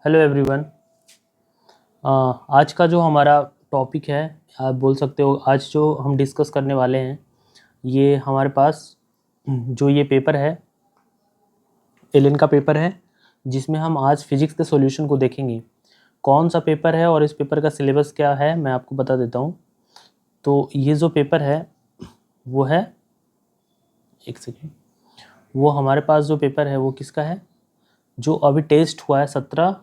Hello everyone. आज का जो हमारा टॉपिक है, आप बोल सकते हो आज जो हम डिस्कस करने वाले हैं, ये हमारे पास जो ये पेपर है, एलन का पेपर है, जिसमें हम आज फिजिक्स के सॉल्यूशन को देखेंगे। कौन सा पेपर है और इस पेपर का सिलेबस क्या है मैं आपको बता देता हूँ। तो ये जो पेपर है वो है, एक सेकेंड, वो हमारे पास जो पेपर है वो किसका है, जो अभी टेस्ट हुआ है 17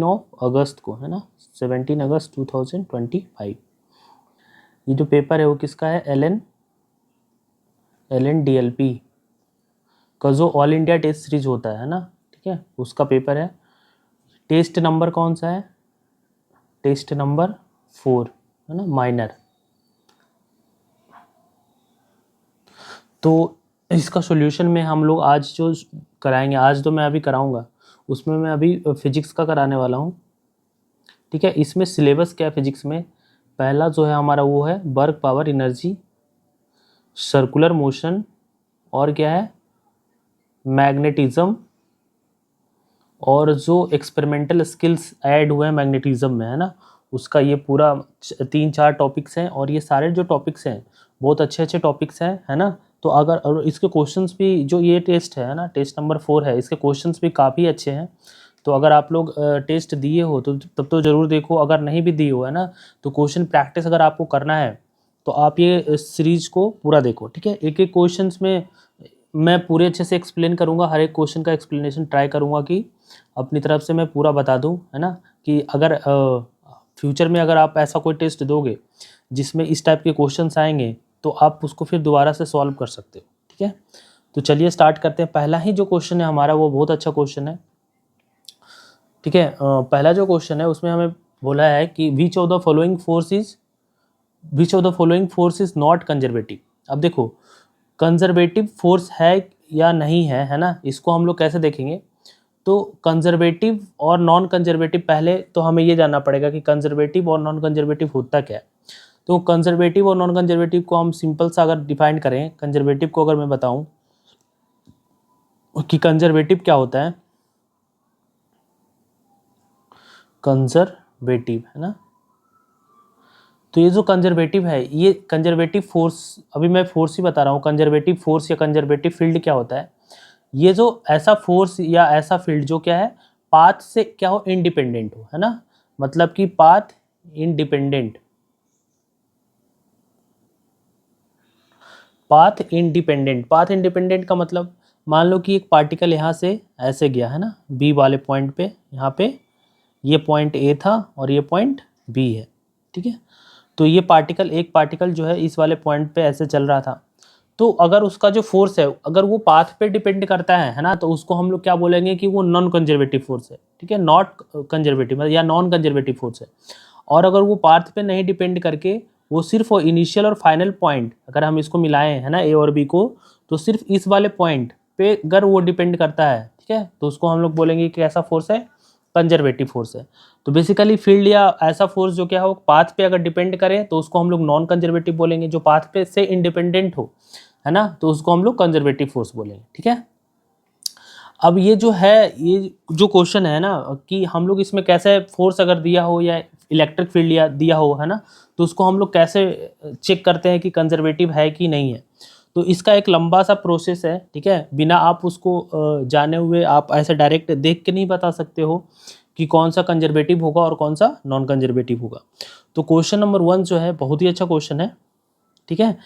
ऑफ अगस्त को, है ना, 17 अगस्त 2025। ये जो पेपर है वो किसका है, एल एन DLP का जो ऑल इंडिया टेस्ट सीरीज होता है ना, ठीक है, उसका पेपर है। टेस्ट नंबर कौन सा है, टेस्ट नंबर 4, है ना, माइनर। तो इसका सॉल्यूशन में हम लोग आज जो कराएंगे, आज तो मैं अभी कराऊंगा, उसमें मैं अभी फिजिक्स का कराने वाला हूँ, ठीक है। इसमें सिलेबस क्या है फिजिक्स में, पहला जो है हमारा वो है work power energy, circular motion, और क्या है, मैग्नेटिज्म, और जो एक्सपेरिमेंटल स्किल्स ऐड हुए हैं मैग्नेटिज्म में, है ना, उसका ये पूरा 3-4 टॉपिक्स हैं। और ये सारे जो टॉपिक्स हैं बहुत अच्छे अच्छे टॉपिक्स हैं, है ना। तो अगर और इसके क्वेश्चंस भी, जो ये टेस्ट है ना, टेस्ट नंबर 4 है, इसके क्वेश्चंस भी काफ़ी अच्छे हैं। तो अगर आप लोग टेस्ट दिए हो तो तब तो ज़रूर देखो, अगर नहीं भी दिए हो, है ना, तो क्वेश्चन प्रैक्टिस अगर आपको करना है तो आप ये सीरीज को पूरा देखो, ठीक है। एक एक क्वेश्चंस में मैं पूरे अच्छे से एक्सप्लेन करूँगा, हर एक क्वेश्चन का एक्सप्लेनेशन ट्राई करूँगा कि अपनी तरफ से मैं पूरा बता दूँ, है ना, कि अगर फ्यूचर में अगर आप ऐसा कोई टेस्ट दोगे जिसमें इस टाइप के क्वेश्चंस आएंगे तो आप उसको फिर दोबारा से सॉल्व कर सकते हो, ठीक है। तो चलिए स्टार्ट करते हैं। पहला ही जो क्वेश्चन है हमारा वो बहुत अच्छा क्वेश्चन है, ठीक है। पहला जो क्वेश्चन है उसमें हमें बोला है कि which of the following force is not conservative. अब देखो, कंजर्वेटिव फोर्स है या नहीं है ना, इसको हम लोग कैसे देखेंगे। तो कंजर्वेटिव और नॉन कंजर्वेटिव, पहले तो हमें ये जानना पड़ेगा कि कंजर्वेटिव और नॉन कंजर्वेटिव होता क्या है। तो कंजर्वेटिव और नॉन कंजर्वेटिव को हम सिंपल सा अगर डिफाइन करें, कंजर्वेटिव को अगर मैं बताऊं कि कंजर्वेटिव क्या होता है, कंजर्वेटिव, है ना, तो ये जो कंजर्वेटिव है, ये कंजर्वेटिव फोर्स, अभी मैं फोर्स ही बता रहा हूँ, कंजर्वेटिव फोर्स या कंजर्वेटिव फील्ड क्या होता है, ये जो ऐसा फोर्स या ऐसा फील्ड जो क्या है, पाथ से क्या हो, इंडिपेंडेंट हो, है ना, मतलब कि पाथ इंडिपेंडेंट, पाथ इंडिपेंडेंट का मतलब, मान लो कि एक पार्टिकल यहाँ से ऐसे गया, है ना, बी वाले पॉइंट पे, यहाँ पे ये पॉइंट ए था और ये पॉइंट बी है, ठीक है। तो ये पार्टिकल, एक पार्टिकल जो है इस वाले पॉइंट पे ऐसे चल रहा था, तो अगर उसका जो फोर्स है अगर वो पाथ पे डिपेंड करता है ना, तो उसको हम लोग क्या बोलेंगे कि वो नॉन कंजर्वेटिव फोर्स है, ठीक है, नॉट कंजर्वेटिव या नॉन कंजर्वेटिव फोर्स है। और अगर वो पाथ पे नहीं डिपेंड करके वो सिर्फ इनिशियल और फाइनल पॉइंट, अगर हम इसको मिलाएं, है ना, ए और बी को, तो सिर्फ इस वाले पॉइंट पे अगर वो डिपेंड करता है, ठीक है, तो उसको हम लोग बोलेंगे कि ऐसा फोर्स है, कंजर्वेटिव फोर्स है। तो बेसिकली फील्ड या ऐसा फोर्स जो क्या हो, पाथ पे अगर डिपेंड करे तो उसको हम लोग नॉन कंजर्वेटिव बोलेंगे, जो पाथ पे से इंडिपेंडेंट हो, है ना, तो उसको हम लोग कंजर्वेटिव फोर्स बोलेंगे, ठीक है। अब ये जो है, ये जो क्वेश्चन है ना, कि हम लोग इसमें कैसे फोर्स अगर दिया हो या इलेक्ट्रिक फील्ड या दिया हो, है ना, तो उसको हम लोग कैसे चेक करते हैं कि कंजर्वेटिव है कि नहीं है। तो इसका एक लंबा सा प्रोसेस है, ठीक है, बिना आप उसको जाने हुए आप ऐसे डायरेक्ट देख के नहीं बता सकते हो कि कौन सा कंजर्वेटिव होगा और कौन सा नॉन कंजर्वेटिव होगा। तो क्वेश्चन नंबर 1 जो है बहुत ही अच्छा क्वेश्चन है, ठीक है।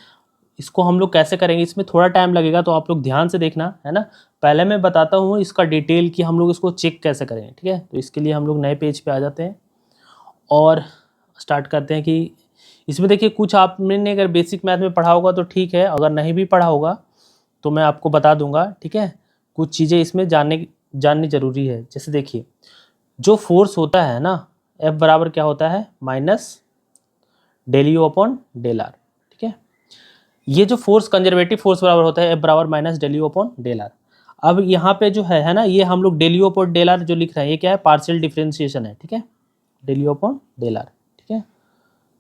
इसको हम लोग कैसे करेंगे, इसमें थोड़ा टाइम लगेगा तो आप लोग ध्यान से देखना, है ना। पहले मैं बताता हूँ इसका डिटेल कि हम लोग इसको चेक कैसे करेंगे, ठीक है। तो इसके लिए हम लोग नए पेज पे आ जाते हैं और स्टार्ट करते हैं कि इसमें देखिए, कुछ आपने अगर बेसिक मैथ में पढ़ा होगा तो ठीक है, अगर नहीं भी पढ़ा होगा तो मैं आपको बता दूंगा, ठीक है। कुछ चीज़ें इसमें जाननी जरूरी है। जैसे देखिए, जो फोर्स होता है ना, F बराबर क्या होता है, minus del u upon del r, ठीक है। ये जो फोर्स कंजर्वेटिव फोर्स बराबर होता है F बराबर minus del u upon del r. अब यहाँ पे जो है ना, ये हम लोग del u upon del r जो लिख रहे हैं, ये क्या है, पार्शियल डिफरेंशिएशन है, ठीक है, del u upon del r, ठीक है।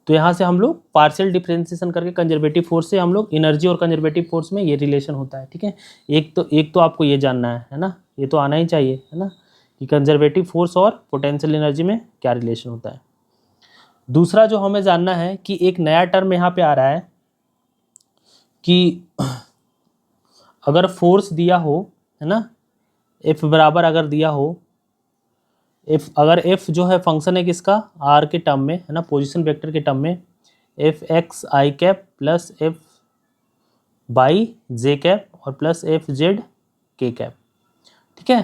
तो यहाँ से हम लोग पार्शियल डिफरेंशिएशन करके कंजर्वेटिव फोर्स से हम लोग एनर्जी और कंजर्वेटिव फोर्स में ये रिलेशन होता है, ठीक है। एक तो आपको ये जानना है ना, ये तो आना ही चाहिए, है ना, कि कंजर्वेटिव फोर्स और पोटेंशियल एनर्जी में क्या रिलेशन होता है। दूसरा जो हमें जानना है कि एक नया टर्म यहाँ पे आ रहा है कि अगर फोर्स दिया हो, है ना, एफ बराबर अगर दिया हो, एफ अगर एफ जो है फंक्शन है किसका, आर के टर्म में, है ना, पोजीशन वेक्टर के टर्म में, F x I cap plus F by J cap और plus F Z K cap, ठीक है।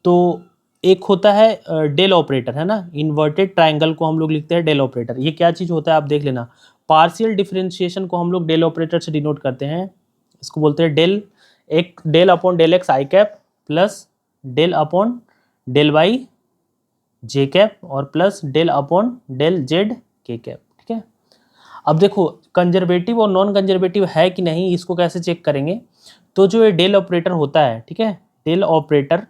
तो एक होता है डेल ऑपरेटर, है ना, इन्वर्टेड ट्राइंगल को हम लोग लिखते हैं डेल ऑपरेटर। ये क्या चीज़ होता है आप देख लेना। पार्शियल डिफरेंशिएशन को हम लोग डेल ऑपरेटर से डिनोट करते हैं, इसको बोलते हैं del upon del X I cap plus del upon del Y J cap और plus del upon del Z K cap, ठीक है। अब देखो कंजर्वेटिव और नॉन कंजर्वेटिव है कि नहीं, इसको कैसे चेक करेंगे। तो जो ये डेल ऑपरेटर होता है, ठीक है, डेल ऑपरेटर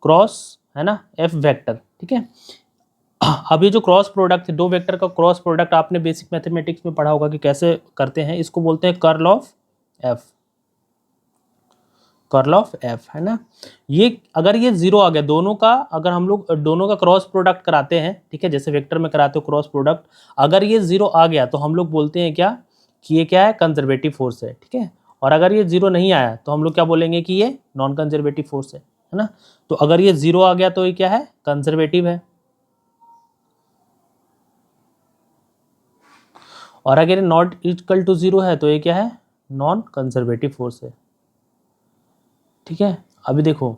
क्रॉस, है ना, एफ वेक्टर, ठीक है। अब ये जो क्रॉस प्रोडक्ट है, दो वेक्टर का क्रॉस प्रोडक्ट आपने बेसिक मैथमेटिक्स में पढ़ा होगा कि कैसे करते हैं, इसको बोलते हैं curl of F, curl of F, है ना। ये अगर ये जीरो आ गया दोनों का, अगर हम लोग दोनों का क्रॉस प्रोडक्ट कराते हैं, ठीक है, जैसे वेक्टर में कराते हो क्रॉस प्रोडक्ट, अगर ये जीरो आ गया तो हम लोग बोलते हैं क्या कि ये क्या है, कंजर्वेटिव फोर्स है, ठीक है। और अगर ये जीरो नहीं आया तो हम लोग क्या बोलेंगे कि ये नॉन कंजर्वेटिव फोर्स है ना। तो अगर ये जीरो आ गया तो ये क्या है, कंजर्वेटिव है, और अगर ये नॉट इक्वल टू जीरो है तो ये क्या है, नॉन कंजर्वेटिव फोर्स है, ठीक है। अभी देखो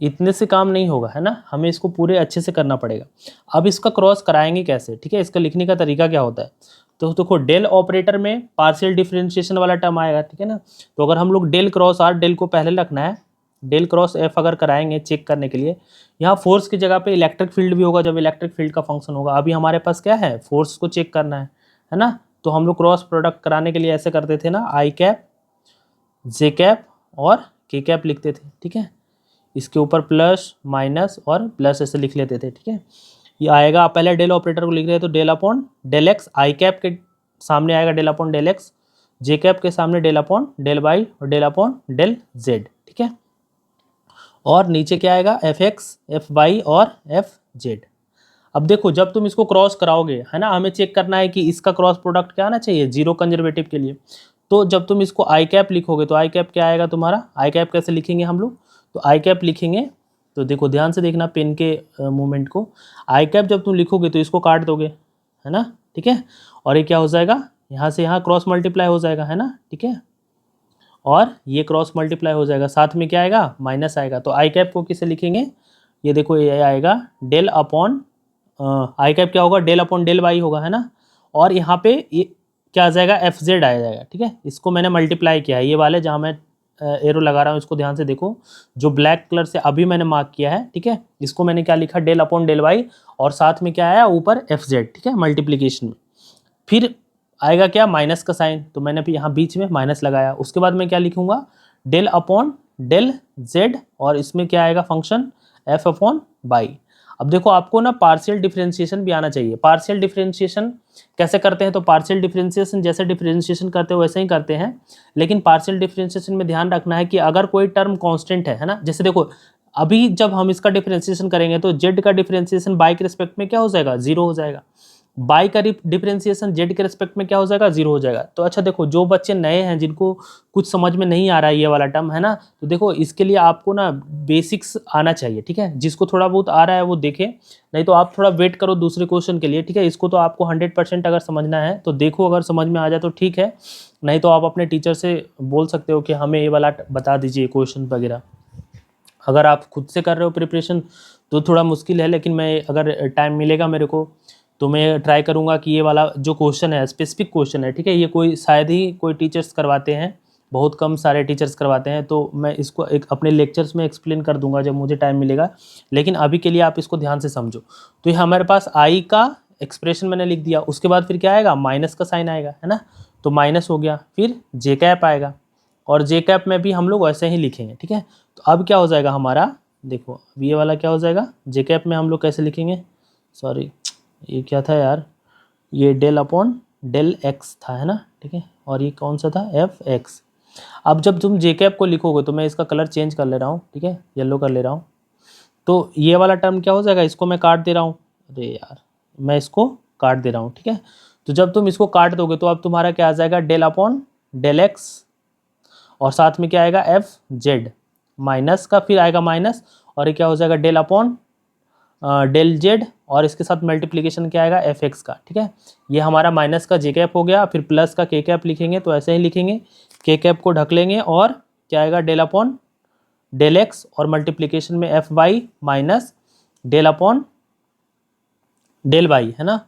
इतने से काम नहीं होगा, है ना, हमें इसको पूरे अच्छे से करना पड़ेगा। अब इसका क्रॉस कराएंगे कैसे, ठीक है, इसका लिखने का तरीका क्या होता है। तो देखो डेल ऑपरेटर में पार्शियल डिफरेंशिएशन वाला टर्म आएगा, ठीक है ना। तो अगर हम लोग डेल क्रॉस आर, डेल को पहले रखना है, डेल क्रॉस एफ अगर कराएंगे चेक करने के लिए, यहाँ फोर्स की जगह पे इलेक्ट्रिक फील्ड भी होगा जब इलेक्ट्रिक फील्ड का फंक्शन होगा। अभी हमारे पास क्या है, फोर्स को चेक करना है ना। तो हम लोग क्रॉस प्रोडक्ट कराने के लिए ऐसे करते थे ना, आई कैप जे कैप और के कैप लिखते थे, ठीक है। इसके ऊपर प्लस माइनस और प्लस ऐसे लिख लेते थे, ठीक है। ये आएगा, पहले डेल ऑपरेटर को लिख रहे हैं तो del upon del X, I cap के सामने आएगा डेल अपॉन डेल एक्स, जे कैप के सामने डेल अपॉन डेल वाई और डेल अपॉन डेल जेड, ठीक है। और नीचे क्या आएगा, एफ एक्स एफ वाई और एफ जेड। अब देखो जब तुम इसको क्रॉस कराओगे, है ना, हमें चेक करना है कि इसका क्रॉस प्रोडक्ट क्या आना चाहिए, जीरो कंजर्वेटिव के लिए। तो जब तुम इसको आई कैप लिखोगे तो आई कैप क्या आएगा तुम्हारा, आई कैप कैसे लिखेंगे हम लोग, तो आई कैप लिखेंगे, तो देखो ध्यान से देखना पेन के मूवमेंट को। आई कैप जब तुम लिखोगे तो इसको काट दोगे, है ना, ठीक है। और ये क्या हो जाएगा, यहाँ से यहाँ क्रॉस मल्टीप्लाई हो जाएगा, है ना, ठीक है। और ये क्रॉस मल्टीप्लाई हो जाएगा, साथ में क्या आएगा, माइनस आएगा। तो आई कैप को किसे लिखेंगे, ये देखो ये आएगा डेल अपॉन आई कैप क्या होगा, डेल अपॉन डेल वाई होगा, है ना। और यहाँ पे ये क्या आ जाएगा, एफ जेड आ जाएगा, ठीक है। इसको मैंने मल्टीप्लाई किया है, ये वाले जहाँ मैं एरो लगा रहा हूँ इसको ध्यान से देखो, जो ब्लैक कलर से अभी मैंने मार्क किया है, ठीक है, इसको मैंने क्या लिखा, डेल अपॉन डेल वाई, और साथ में क्या आया ऊपर एफ जेड, ठीक है, मल्टीप्लीकेशन में। फिर आएगा क्या, माइनस का साइन, तो मैंने भी यहाँ बीच में माइनस लगाया। उसके बाद मैं क्या लिखूंगा, डेल अपॉन डेल जेड, और इसमें क्या आएगा फंक्शन एफ अपॉन बाई। अब देखो आपको ना पार्शियल डिफरेंशिएशन भी आना चाहिए। पार्शियल डिफरेंशिएशन कैसे करते हैं, तो पार्शियल डिफरेंशिएशन जैसे डिफरेंशिएशन करते हो वैसे ही करते हैं, लेकिन पार्शियल डिफरेंशिएशन में ध्यान रखना है कि अगर कोई टर्म कांस्टेंट है ना, जैसे देखो अभी जब हम इसका डिफरेंशिएशन करेंगे तो जेड का डिफरेंशिएशन बाई के रिस्पेक्ट में क्या हो जाएगा, जीरो हो जाएगा। बाई का डिफरेंशिएशन जेड के रिस्पेक्ट में क्या हो जाएगा, जीरो हो जाएगा। तो अच्छा देखो जो बच्चे नए हैं जिनको कुछ समझ में नहीं आ रहा है ये वाला टर्म, है ना, तो देखो इसके लिए आपको ना बेसिक्स आना चाहिए, ठीक है। जिसको थोड़ा बहुत आ रहा है वो देखे, नहीं तो आप थोड़ा वेट करो दूसरे क्वेश्चन के लिए, ठीक है। इसको तो आपको 100% अगर समझना है तो देखो, अगर समझ में आ जाए तो ठीक है, नहीं तो आप अपने टीचर से बोल सकते हो कि हमें ये वाला बता दीजिए क्वेश्चन वगैरह। अगर आप खुद से कर रहे हो प्रिपरेशन तो थोड़ा मुश्किल है, लेकिन मैं अगर टाइम मिलेगा मेरे को तो मैं ट्राई करूँगा कि ये वाला जो क्वेश्चन है स्पेसिफिक क्वेश्चन है, ठीक है, ये कोई शायद ही कोई टीचर्स करवाते हैं, बहुत कम सारे टीचर्स करवाते हैं, तो मैं इसको एक अपने लेक्चर्स में एक्सप्लेन कर दूंगा जब मुझे टाइम मिलेगा। लेकिन अभी के लिए आप इसको ध्यान से समझो। तो ये हमारे पास आई का एक्सप्रेशन मैंने लिख दिया, उसके बाद फिर क्या आएगा, माइनस का साइन आएगा, है ना, तो माइनस हो गया। फिर जे कैप आएगा, और जे कैप में भी हम लोग वैसे ही लिखेंगे, ठीक है। तो अब क्या हो जाएगा हमारा, देखो अब ये वाला क्या हो जाएगा, जे कैप में हम लोग कैसे लिखेंगे, सॉरी ये क्या था यार, ये डेल अपॉन डेल एक्स था, है ना, ठीक है। और ये कौन सा था, एफ एक्स। अब जब तुम जे कैप को लिखोगे तो मैं इसका कलर चेंज कर ले रहा हूँ, ठीक है, येलो कर ले रहा हूँ। तो ये वाला टर्म क्या हो जाएगा, इसको मैं काट दे रहा हूँ, अरे यार मैं इसको काट दे रहा हूँ, ठीक है। तो जब तुम इसको काट दोगे तो अब तुम्हारा क्या आ जाएगा, डेल अपॉन डेल एक्स और साथ में क्या आएगा एफ जेड माइनस का फिर आएगा माइनस और ये क्या हो जाएगा डेल अपॉन डेल जेड और इसके साथ मल्टीप्लिकेशन क्या आएगा एफ एक्स का, ठीक है। ये हमारा माइनस का जे कैप हो गया, फिर प्लस का के कैप लिखेंगे तो ऐसे ही लिखेंगे, के कैप को ढक लेंगे और क्या आएगा डेल अपॉन डेल एक्स और मल्टीप्लिकेशन में F y minus del upon del y है ना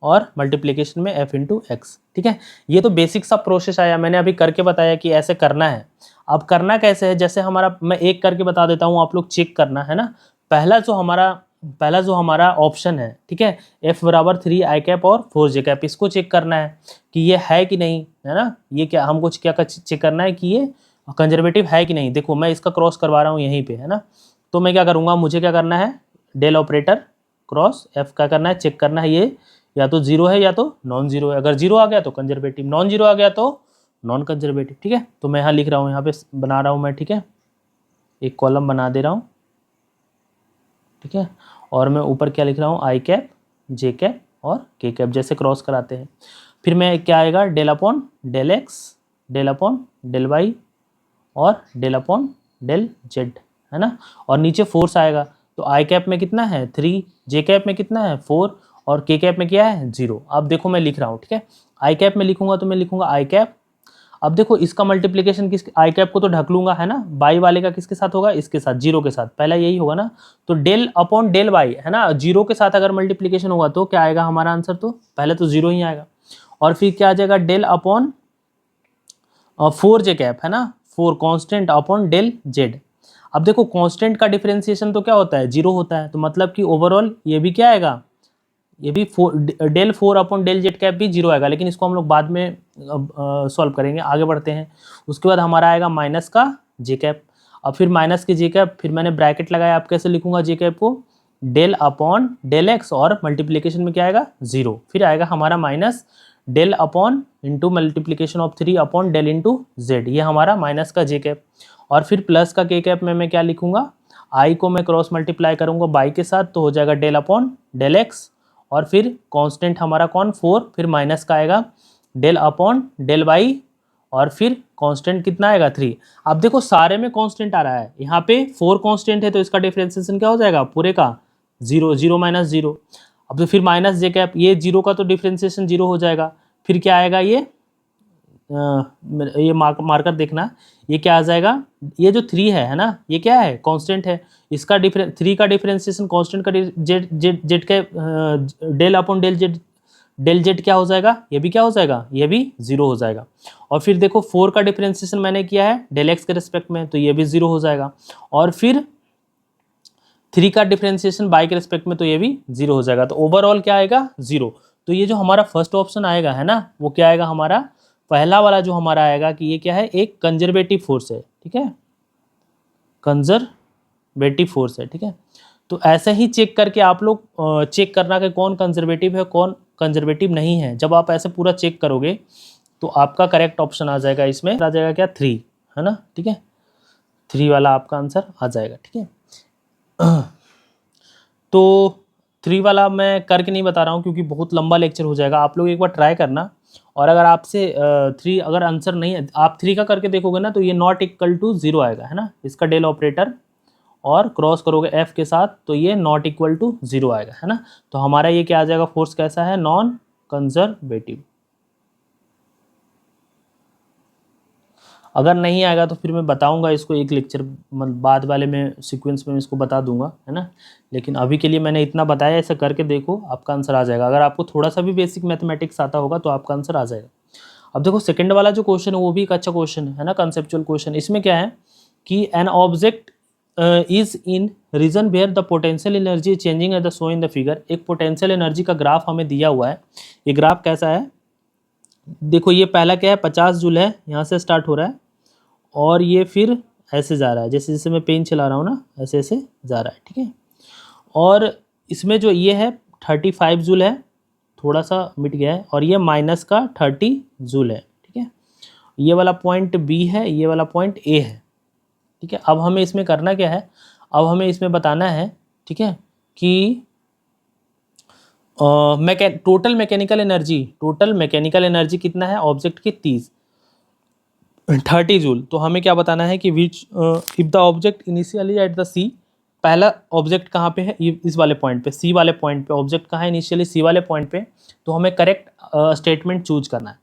और मल्टीप्लिकेशन में एफ इंटू एक्स, ठीक है। ये तो बेसिक सा प्रोसेस आया, मैंने अभी करके बताया कि ऐसे करना है। अब करना कैसे है, जैसे हमारा मैं एक करके बता देता हूँ, आप लोग चेक करना है ना। पहला जो हमारा ऑप्शन है, ठीक है, एफ बराबर 3 आई कैप और 4 जे कैप, इसको चेक करना है कि ये है कि नहीं, है ना। ये क्या हमको क्या चेक करना है कि ये कंजर्वेटिव है कि नहीं। देखो मैं इसका क्रॉस करवा रहा हूँ यहीं पे, है ना। तो मैं क्या करूँगा, मुझे क्या करना है, डेल ऑपरेटर क्रॉस एफ का करना है, चेक करना है ये या तो जीरो है या तो नॉन जीरो है। अगर जीरो आ गया तो कंजर्वेटिव, नॉन जीरो आ गया तो नॉन कंजर्वेटिव, ठीक है। तो मैं यहाँ लिख रहा हूँ, यहाँ पे बना रहा हूँ मैं, ठीक है, एक कॉलम बना दे रहा हूँ, ठीक है। और मैं ऊपर क्या लिख रहा हूँ, आई कैप जे कैप और के कैप जैसे क्रॉस कराते हैं। फिर मैं क्या आएगा del upon del x del upon del y और डेल अपॉन डेल जेड, है ना। और नीचे फोर्स आएगा, तो आई कैप में कितना है 3, जे कैप में कितना है 4 और के कैप में क्या है 0। अब देखो मैं लिख रहा हूँ, ठीक है, आई कैप में लिखूंगा तो मैं लिखूंगा आई कैप। अब देखो इसका मल्टीप्लिकेशन किस, आई कैप को तो ढक लूंगा, है ना, बाई वाले का किसके साथ होगा, इसके साथ, जीरो के साथ, पहला यही होगा ना। तो डेल अपॉन डेल वाई, है ना, जीरो के साथ अगर मल्टीप्लिकेशन होगा तो क्या आएगा हमारा आंसर, तो पहले तो जीरो ही आएगा। और फिर क्या आ जाएगा डेल अपॉन 4 जे कैप, है ना, 4 कांस्टेंट अपॉन डेल जेड। अब देखो कांस्टेंट का डिफरेंशिएशन तो क्या होता है, जीरो होता है, तो मतलब कि ओवरऑल ये भी क्या आएगा, ये भी del 4 upon del z cap भी जीरो आएगा, लेकिन इसको हम लोग बाद में सॉल्व करेंगे, आगे बढ़ते हैं। उसके बाद हमारा आएगा माइनस का जे कैप, अब फिर माइनस के जे कैप, फिर मैंने ब्रैकेट लगाया, आप कैसे लिखूंगा जे कैप को, डेल अपॉन डेल एक्स और मल्टीप्लिकेशन में क्या आएगा जीरो, फिर आएगा हमारा minus del upon into multiplication of 3 upon del into z, ये हमारा माइनस का जे कैप। और फिर प्लस का के कैप में मैं क्या लिखूंगा, आई को मैं क्रॉस मल्टीप्लाई करूंगा बाई के साथ तो हो जाएगा डेल अपॉन डेल एक्स और फिर कांस्टेंट हमारा कौन 4, फिर माइनस का आएगा डेल अपॉन डेल वाई और फिर कांस्टेंट कितना आएगा 3। अब देखो सारे में कांस्टेंट आ रहा है, यहाँ पे 4 कांस्टेंट है तो इसका डिफरेंशिएशन क्या हो जाएगा पूरे का 0, 0 माइनस 0। अब तो फिर माइनस जे कैप, ये 0 का तो डिफरेंशिएशन 0 हो जाएगा, फिर क्या आएगा ये मार्कर देखना, ये क्या आ जाएगा, ये जो 3 है ना, ये क्या है कांस्टेंट है, इसका 3 का डिफरेंशिएशन कांस्टेंट का जेड जेड जेड के डेल अपॉन डेल जेड क्या हो जाएगा, ये भी क्या हो जाएगा, ये भी 0 हो जाएगा। और फिर देखो 4 का डिफरेंशिएशन मैंने किया है डेल एक्स के रिस्पेक्ट में तो ये भी 0 हो जाएगा। और फिर 3 का डिफरेंशिएशन बाई के रिस्पेक्ट में तो ये भी 0 हो जाएगा, तो ओवरऑल क्या आएगा 0। तो ये जो हमारा फर्स्ट ऑप्शन आएगा, है ना, वो क्या आएगा हमारा पहला वाला जो हमारा आएगा कि ये क्या है, एक कंजर्वेटिव फोर्स है, ठीक है, कंजर्वेटिव फोर्स है, ठीक है। तो ऐसे ही चेक करके आप लोग चेक करना कि कौन कंजर्वेटिव है कौन कंजर्वेटिव नहीं है। जब आप ऐसे पूरा चेक करोगे तो आपका करेक्ट ऑप्शन आ जाएगा, इसमें आ जाएगा क्या 3, है ना, ठीक है, 3 वाला आपका आंसर आ जाएगा, ठीक है। तो 3 वाला मैं करके नहीं बता रहा हूँ क्योंकि बहुत लंबा लेक्चर हो जाएगा, आप लोग एक बार ट्राई करना। और अगर आपसे 3 अगर आंसर नहीं है, आप 3 का करके देखोगे ना तो ये नॉट इक्वल टू 0 आएगा, है ना, इसका डेल ऑपरेटर और क्रॉस करोगे एफ के साथ तो ये नॉट इक्वल टू 0 आएगा, है ना। तो हमारा ये क्या आ जाएगा, फोर्स कैसा है, नॉन कंजर्वेटिव। अगर नहीं आएगा तो फिर मैं बताऊंगा इसको एक लेक्चर बाद वाले में सीक्वेंस में इसको बता दूंगा, है ना। लेकिन अभी के लिए मैंने इतना बताया, ऐसा करके देखो आपका आंसर आ जाएगा। अगर आपको थोड़ा सा भी बेसिक मैथमेटिक्स आता होगा तो आपका आंसर आ जाएगा। अब देखो सेकंड वाला जो क्वेश्चन है वो भी एक अच्छा क्वेश्चन है ना, कंसेप्चुअल क्वेश्चन। इसमें क्या है कि an object is in region where the potential energy changing as the show in the figure. एक पोटेंशियल एनर्जी का ग्राफ हमें दिया हुआ है। ये ग्राफ कैसा है, देखो ये पहला क्या है 50 जूल है, यहाँ से स्टार्ट हो रहा है और ये फिर ऐसे जा रहा है, जैसे जैसे मैं पेन चला रहा हूँ ना ऐसे ऐसे जा रहा है, ठीक है। और इसमें जो ये है 35 जूल है, थोड़ा सा मिट गया है, और ये माइनस का 30 जूल है, ठीक है। ये वाला पॉइंट बी है, ये वाला पॉइंट ए है, ठीक है। अब हमें इसमें करना क्या है, अब हमें इसमें बताना है ठीक है, कि टोटल मैकेनिकल एनर्जी कितना है ऑब्जेक्ट के 30 जूल। तो हमें क्या बताना है कि which if the object initially at the C, पहला ऑब्जेक्ट कहाँ पे है, इस वाले पॉइंट पे, सी वाले पॉइंट पे ऑब्जेक्ट कहाँ है इनिशियली, सी वाले पॉइंट पे। तो हमें करेक्ट स्टेटमेंट चूज करना है।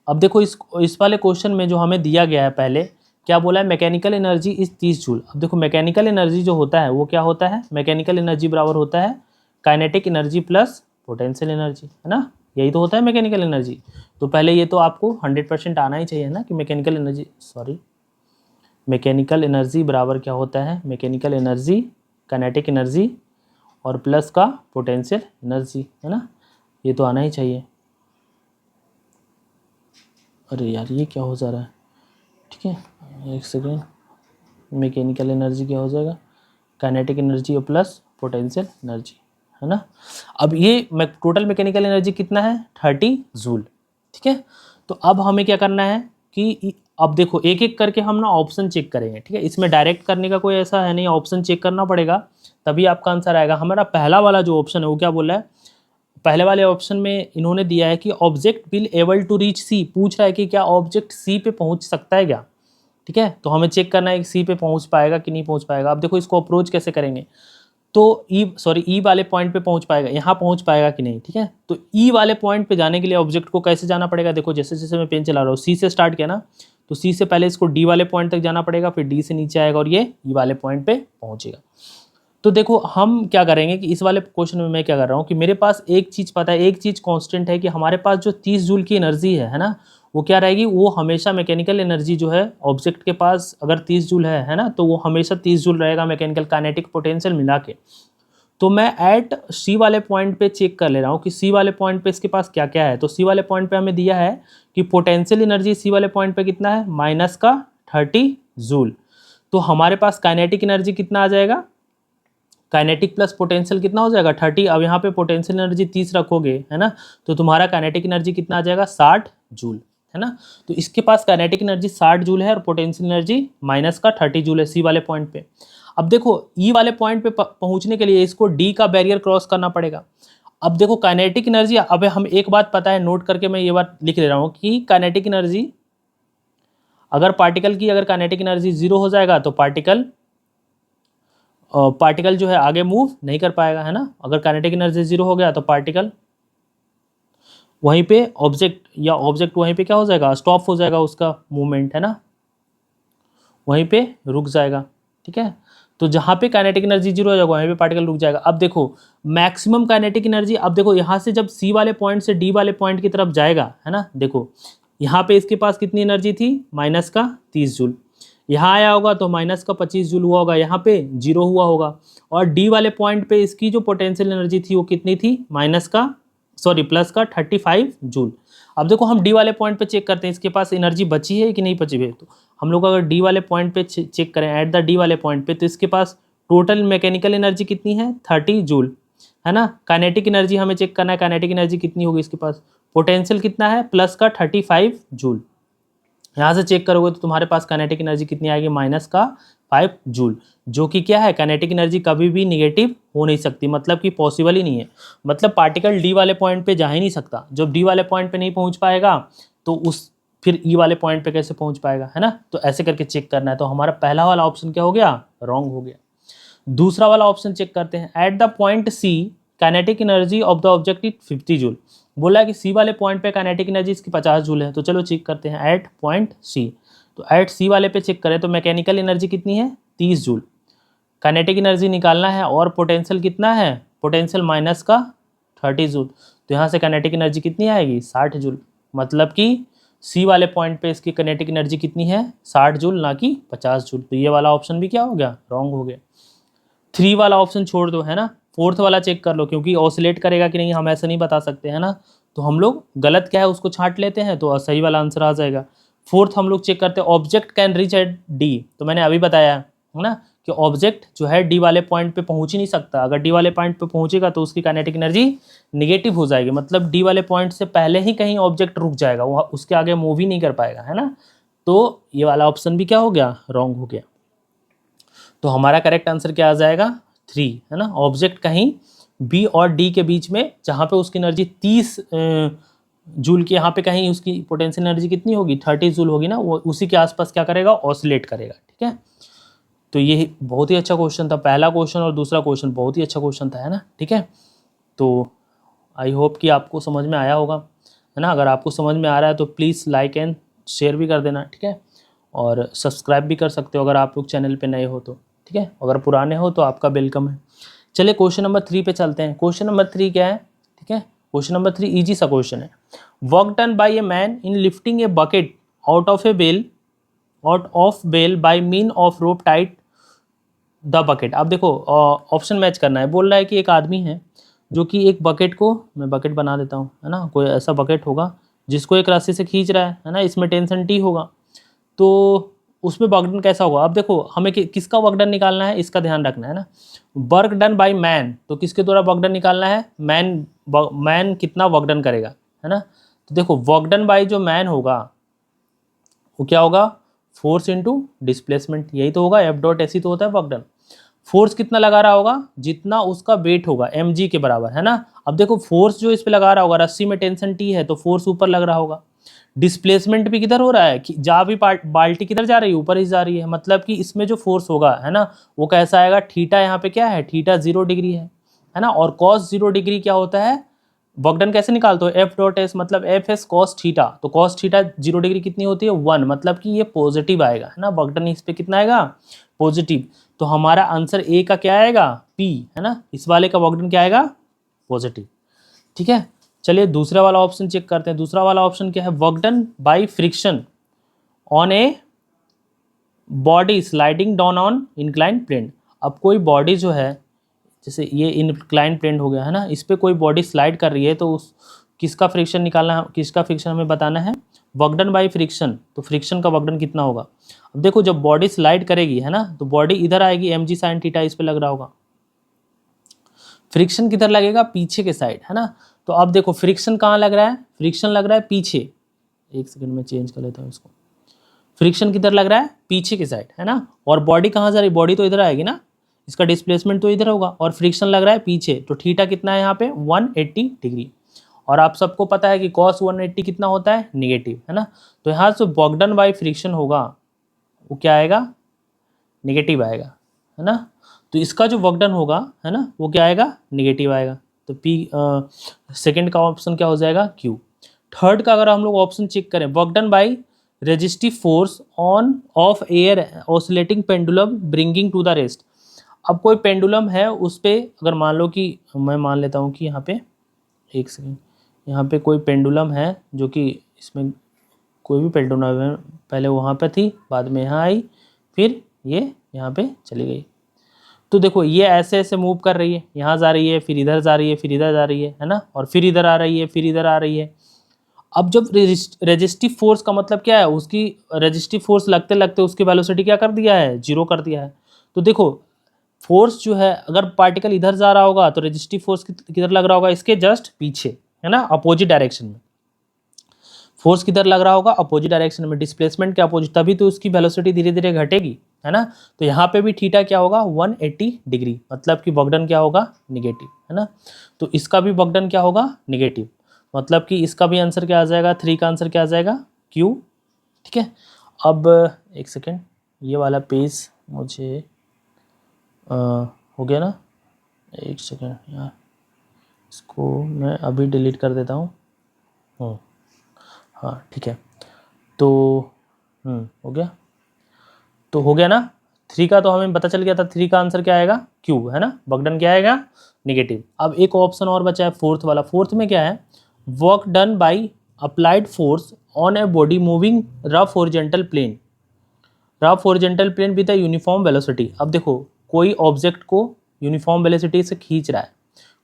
अब देखो इस वाले क्वेश्चन में जो हमें दिया गया है, पहले क्या बोला है, मैकेनिकल एनर्जी इज 30 जूल। अब देखो मैकेनिकल एनर्जी जो होता है वो क्या होता है, मैकेनिकल एनर्जी बराबर होता है kinetic energy plus potential energy, है ना, यही तो होता है मैकेनिकल एनर्जी। तो पहले ये तो आपको 100% आना ही चाहिए ना कि मैकेनिकल एनर्जी बराबर क्या होता है, मैकेनिकल एनर्जी काइनेटिक एनर्जी और प्लस का पोटेंशियल एनर्जी, है ना, ये तो आना ही चाहिए। अरे यार ये क्या हो जा रहा है, ठीक है, एक सेकेंड, मैकेनिकल एनर्जी क्या हो जाएगा, काइनेटिक एनर्जी और प्लस पोटेंशियल एनर्जी, है ना। अब ये टोटल मैकेनिकल एनर्जी कितना है 30 जूल, ठीक है। तो अब हमें क्या करना है कि अब देखो एक एक करके हम ना ऑप्शन चेक करेंगे, ठीक है, इसमें डायरेक्ट करने का कोई ऐसा है नहीं, ऑप्शन चेक करना पड़ेगा तभी आपका आंसर आएगा। हमारा पहला वाला जो ऑप्शन है वो क्या बोला है, पहले वाले ऑप्शन में इन्होंने दिया है कि object will able to reach C, पूछ रहा है कि क्या ऑब्जेक्ट सी पे पहुंच सकता है क्या, ठीक है। तो हमें चेक करना है कि सी पे पहुंच पाएगा कि नहीं पहुंच पाएगा। अब देखो इसको अप्रोच कैसे करेंगे, तो ई वाले पॉइंट पे पहुंच पाएगा, यहाँ पहुंच पाएगा कि नहीं, ठीक है। तो ई वाले पॉइंट पे जाने के लिए ऑब्जेक्ट को कैसे जाना पड़ेगा, देखो जैसे जैसे मैं पेन चला रहा हूँ, सी से स्टार्ट किया ना, तो सी से पहले इसको डी वाले पॉइंट तक जाना पड़ेगा, फिर डी से नीचे आएगा और ये ई वाले पॉइंट पे पहुंचेगा। तो देखो हम क्या करेंगे कि इस वाले क्वेश्चन में मैं क्या कर रहा हूँ कि मेरे पास एक चीज़ पता है, एक चीज़ कांस्टेंट है कि हमारे पास जो 30 जूल की एनर्जी है ना, वो क्या रहेगी, वो हमेशा मैकेनिकल एनर्जी जो है ऑब्जेक्ट के पास अगर 30 जूल है ना, तो वो हमेशा 30 जूल रहेगा मैकेनिकल काइनेटिक पोटेंशियल मिला के। तो मैं एट सी वाले पॉइंट पे चेक कर ले रहा हूँ कि सी वाले पॉइंट पे इसके पास क्या क्या है। तो सी वाले पॉइंट पे हमें दिया है कि पोटेंशियल एनर्जी सी वाले पॉइंट पे कितना है, माइनस का 30 जूल। तो हमारे पास काइनेटिक एनर्जी कितना आ जाएगा, काइनेटिक प्लस पोटेंशियल कितना हो जाएगा 30। अब यहाँ पे पोटेंशियल एनर्जी 30 रखोगे, है ना, तो तुम्हारा काइनेटिक एनर्जी कितना आ जाएगा 60 जूल, है ना। तो इसके पास काइनेटिक एनर्जी 60 जूल है और पोटेंशियल एनर्जी माइनस का 30 जूल है सी वाले पॉइंट पे। अब देखो ई वाले पॉइंट पे पहुंचने के लिए इसको डी का बैरियर क्रॉस करना पड़ेगा। अब देखो काइनेटिक एनर्जी, अब हम एक बात पता है, नोट करके मैं ये बात लिख ले रहा हूँ कि काइनेटिक एनर्जी अगर पार्टिकल की अगर काइनेटिक एनर्जी 0 हो जाएगा तो पार्टिकल जो है आगे मूव नहीं कर पाएगा, है ना। अगर काइनेटिक एनर्जी 0 हो गया तो पार्टिकल वहीं पे ऑब्जेक्ट वहीं पे क्या हो जाएगा, स्टॉप हो जाएगा उसका मूवमेंट, है ना, वहीं पे रुक जाएगा, ठीक है। तो जहाँ पे काइनेटिक एनर्जी 0 हो जाएगा वहीं पे पार्टिकल रुक जाएगा। अब देखो मैक्सिमम काइनेटिक एनर्जी, अब देखो यहाँ से जब सी वाले पॉइंट से डी वाले पॉइंट की तरफ जाएगा, है ना, देखो यहाँ पे इसके पास कितनी एनर्जी थी, माइनस का 30 जूल। यहाँ आया होगा तो माइनस का 25 जूल हुआ होगा, यहाँ पे 0 हुआ होगा। और डी वाले पॉइंट पे इसकी जो पोटेंशियल एनर्जी थी वो कितनी थी, प्लस का 35 जूल। अब देखो हम डी वाले पॉइंट पे चेक करते हैं इसके पास एनर्जी बची है कि नहीं बची है। तो हम लोग अगर डी वाले पॉइंट पे चेक करें, एट द डी वाले पॉइंट पे, तो इसके पास टोटल मैकेनिकल एनर्जी कितनी है 30 जूल, है ना। काइनेटिक एनर्जी हमें चेक करना है, काइनेटिक एनर्जी कितनी होगी इसके पास, पोटेंशियल कितना है प्लस का 35 जूल। यहाँ से चेक करोगे तो तुम्हारे पास काइनेटिक एनर्जी कितनी आएगी, माइनस का 5 जूल, जो कि क्या है, काइनेटिक एनर्जी कभी भी निगेटिव हो नहीं सकती, मतलब कि पॉसिबल ही नहीं है। मतलब पार्टिकल डी वाले पॉइंट पे जा ही नहीं सकता, जब डी वाले पॉइंट पे नहीं पहुंच पाएगा तो फिर ई वाले पॉइंट पे कैसे पहुंच पाएगा, है ना। तो ऐसे करके चेक करना है। तो हमारा पहला वाला ऑप्शन क्या हो गया, रॉन्ग हो गया। दूसरा वाला ऑप्शन चेक करते हैं, at the point C kinetic energy of the object is 50 joule. बोला है कि सी वाले पॉइंट पे काइनेटिक एनर्जी इसकी 50 जूल है। तो चलो चेक करते हैं एट पॉइंट सी। तो एट सी वाले पे चेक करें तो मैकेनिकल एनर्जी कितनी है 30 जूल, काइनेटिक एनर्जी निकालना है और पोटेंशियल कितना है, पोटेंशियल माइनस का 30 जूल। तो यहाँ से काइनेटिक एनर्जी कितनी आएगी 60 जूल। मतलब कि सी वाले पॉइंट पे इसकी काइनेटिक एनर्जी कितनी है 60 जूल, ना कि 50 जूल। तो ये वाला ऑप्शन भी क्या हो गया, रॉन्ग हो गया। 3 वाला ऑप्शन छोड़ दो, है ना, 4th वाला चेक कर लो, क्योंकि ऑसिलेट करेगा कि नहीं हम ऐसा नहीं बता सकते, है ना। तो हम लोग गलत क्या है उसको छांट लेते हैं, तो सही वाला आंसर आ जाएगा। 4th हम लोग चेक करते हैं, object can reach at D. तो मैंने अभी बताया है ना कि ऑब्जेक्ट जो है डी वाले पॉइंट पे पहुंच ही नहीं सकता। अगर डी वाले पॉइंट पे पहुंचेगा तो उसकी काइनेटिक एनर्जी निगेटिव हो जाएगी, मतलब डी वाले पॉइंट से पहले ही कहीं ऑब्जेक्ट रुक जाएगा, वो उसके आगे मूव ही नहीं कर पाएगा, है ना। तो ये वाला ऑप्शन भी क्या हो गया, रॉन्ग हो गया। तो हमारा करेक्ट आंसर क्या आ जाएगा, 3 है ना। ऑब्जेक्ट कहीं बी और डी के बीच में जहाँ पे उसकी एनर्जी 30 जूल की, यहाँ पे कहीं उसकी पोटेंशियल एनर्जी कितनी होगी 30 जूल होगी ना, वो उसी के आसपास क्या करेगा ऑसिलेट करेगा। ठीक है, तो ये बहुत ही अच्छा क्वेश्चन था, पहला क्वेश्चन और दूसरा क्वेश्चन बहुत ही अच्छा क्वेश्चन था, है ना। ठीक है, तो आई होप कि आपको समझ में आया होगा, है ना। अगर आपको समझ में आ रहा है तो प्लीज़ लाइक एंड शेयर भी कर देना। ठीक है, और सब्सक्राइब भी कर सकते हो अगर आप लोग चैनल पे नए हो तो। ठीक है, अगर पुराने हो तो आपका वेलकम है। चलिए क्वेश्चन नंबर 3 पे चलते हैं। क्वेश्चन नंबर 3 क्या है? ठीक है, क्वेश्चन नंबर 3 इजी सा क्वेश्चन है। Work done by a man in lifting a bucket out of well by mean of rope tight the bucket. अब देखो ऑप्शन मैच करना है। बोल रहा है कि एक आदमी है जो कि एक बकेट को, मैं बकेट बना देता हूँ, है ना, कोई ऐसा बकेट होगा जिसको एक रस्सी से खींच रहा है ना, इसमें टेंशन टी होगा, तो उसमें वर्क डन कैसा होगा। अब देखो हमें किसका वर्क डन निकालना है, इसका ध्यान रखना है ना। वर्क डन बाय मैन, तो किसके द्वारा वर्क डन निकालना है, मैन कितना वर्क डन करेगा, है ना। तो देखो वर्क डन बाय जो मैन होगा वो क्या होगा, फोर्स इंटू डिस्प्लेसमेंट, यही तो होगा। एफ डॉट ऐसी तो होता है वर्क डन। फोर्स कितना लगा रहा होगा, जितना उसका वेट होगा mg के बराबर, है ना। अब देखो फोर्स जो इस पे लगा रहा होगा, रस्सी में टेंशन टी है तो फोर्स ऊपर लग रहा होगा। डिस्प्लेसमेंट भी किधर हो रहा है, कि जहाँ भी बाल्टी किधर जा रही है, ऊपर ही जा रही है, मतलब कि इसमें जो फोर्स होगा, है ना, वो कैसा आएगा, थीटा यहाँ पे क्या है, थीटा 0 डिग्री है ना। और कॉस 0 डिग्री क्या होता है, वर्क डन कैसे निकालते हो, एफ डॉट एस मतलब एफ एस कॉस थीटा, तो कॉस थीटा 0 डिग्री कितनी होती है 1, मतलब कि ये पॉजिटिव आएगा, है ना। वर्क डन इस पे कितना आएगा, पॉजिटिव। तो हमारा आंसर ए का क्या आएगा, पी, है ना। इस वाले का वर्क डन क्या आएगा, पॉजिटिव। ठीक है, चलिए दूसरा वाला ऑप्शन चेक करते हैं। दूसरा वाला ऑप्शन क्या है, work done by friction on a body sliding down on inclined plane. अब कोई बॉडी जो है, जैसे ये इंक्लाइंड प्लेन हो गया, है ना, इस पे कोई बॉडी स्लाइड कर रही है, तो उस किसका फ्रिक्शन निकालना है, किसका फ्रिक्शन हमें बताना है, वर्क डन बाय फ्रिक्शन। तो फ्रिक्शन का वर्क डन कितना होगा। अब देखो जब बॉडी स्लाइड करेगी, है ना, तो बॉडी इधर आएगी, mg sin थीटा इस पे लग रहा होगा। फ्रिक्शन किधर लगेगा, पीछे के साइड, है ना। तो अब देखो फ्रिक्शन कहाँ लग रहा है, फ्रिक्शन लग रहा है पीछे। एक सेकंड में चेंज कर लेता हूँ इसको। फ्रिक्शन किधर लग रहा है, पीछे की साइड, है ना। और बॉडी कहाँ जा रही, बॉडी तो इधर आएगी ना, इसका डिस्प्लेसमेंट तो इधर होगा, और फ्रिक्शन लग रहा है पीछे, तो थीटा कितना है यहाँ पे 180 डिग्री। और आप सबको पता है कि cos 180 कितना होता है, नेगेटिव, है ना। तो यहाँ से वर्क डन बाय फ्रिक्शन होगा वो क्या आएगा, नेगेटिव आएगा, है ना। तो इसका जो वर्क डन होगा, है ना, वो क्या आएगा, नेगेटिव आएगा। तो पी सेकेंड का ऑप्शन क्या हो जाएगा, क्यू। थर्ड का अगर हम लोग ऑप्शन चेक करें, work done by resistive force on of air oscillating pendulum bringing to the rest. अब कोई पेंडुलम है उस पर, अगर मान लो कि मैं मान लेता हूँ कि यहाँ पे, एक सेकेंड, यहाँ पे कोई पेंडुलम है जो कि इसमें कोई भी पेंडुलम है, पहले वहाँ पे थी, बाद में यहाँ आई, फिर ये यहाँ पे चली गई। तो देखो ये ऐसे ऐसे मूव कर रही है, यहाँ जा रही है, फिर इधर जा रही है, फिर इधर जा रही है ना, और फिर इधर आ रही है, फिर इधर आ रही है। अब जब रेजिस्टिव फोर्स का मतलब क्या है, उसकी रेजिस्टिव फोर्स लगते लगते उसकी वेलोसिटी क्या कर दिया है, 0 कर दिया है। तो देखो फोर्स जो है, अगर पार्टिकल इधर जा रहा होगा तो रेजिस्टिव फोर्स किधर लग रहा होगा, इसके जस्ट पीछे, है ना, अपोजिट डायरेक्शन में। फोर्स किधर लग रहा होगा, अपोजिट डायरेक्शन में, डिस्प्लेसमेंट के अपोजिट, तभी तो उसकी वेलोसिटी धीरे धीरे घटेगी, है ना। तो यहाँ पे भी थीटा क्या होगा 180 डिग्री, मतलब कि वर्क डन क्या होगा, नेगेटिव, है ना। तो इसका भी वर्क डन क्या होगा, नेगेटिव, मतलब कि इसका भी आंसर क्या आ जाएगा, 3 का आंसर क्या आ जाएगा, क्यू। ठीक है, अब एक सेकेंड, ये वाला पेज मुझे हो गया ना, एक सेकेंड यार, इसको मैं अभी डिलीट कर देता हूँ। हाँ ठीक है, तो हो गया, तो हो गया ना। 3 का तो हमें पता चल गया था, 3 का आंसर क्या आएगा, क्यू, है ना। वर्क डन क्या आएगा, नेगेटिव। अब एक ऑप्शन और बचा है फोर्थ वाला। फोर्थ में क्या है, work done by applied force on a body moving rough horizontal plane, rough horizontal plane with a uniform velocity. अब देखो कोई ऑब्जेक्ट को यूनिफॉर्म वेलोसिटी से खींच रहा है,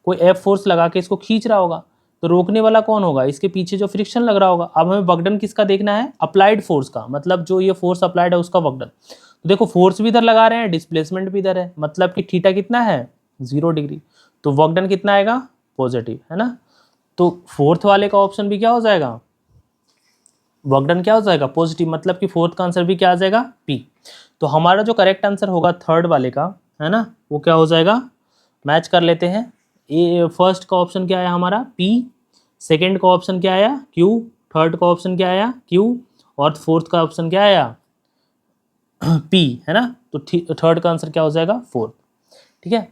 कोई एफ फोर्स लगा के इसको खींच रहा होगा, तो रोकने वाला कौन होगा, इसके पीछे जो फ्रिक्शन लग रहा होगा। अब हमें वर्क डन किसका देखना है, अप्लाइड फोर्स का, मतलब जो ये फोर्स अप्लाइड है उसका वर्क डन। तो देखो फोर्स भी इधर लगा रहे हैं, डिस्प्लेसमेंट भी इधर है, मतलब कि थीटा कितना है 0 डिग्री, तो वर्क डन कितना आएगा, पॉजिटिव, है ना। तो फोर्थ वाले का ऑप्शन भी क्या हो जाएगा, वर्क डन क्या हो जाएगा, पॉजिटिव, मतलब कि फोर्थ का आंसर भी क्या आ जाएगा, पी। तो हमारा जो करेक्ट आंसर होगा थर्ड वाले का, है ना, वो क्या हो जाएगा, मैच कर लेते हैं। ए फर्स्ट का ऑप्शन क्या आया हमारा P, सेकेंड का ऑप्शन क्या आया Q, थर्ड का ऑप्शन क्या आया Q, और फोर्थ का ऑप्शन क्या आया P, है ना। तो थर्ड का आंसर क्या हो जाएगा 4। ठीक है,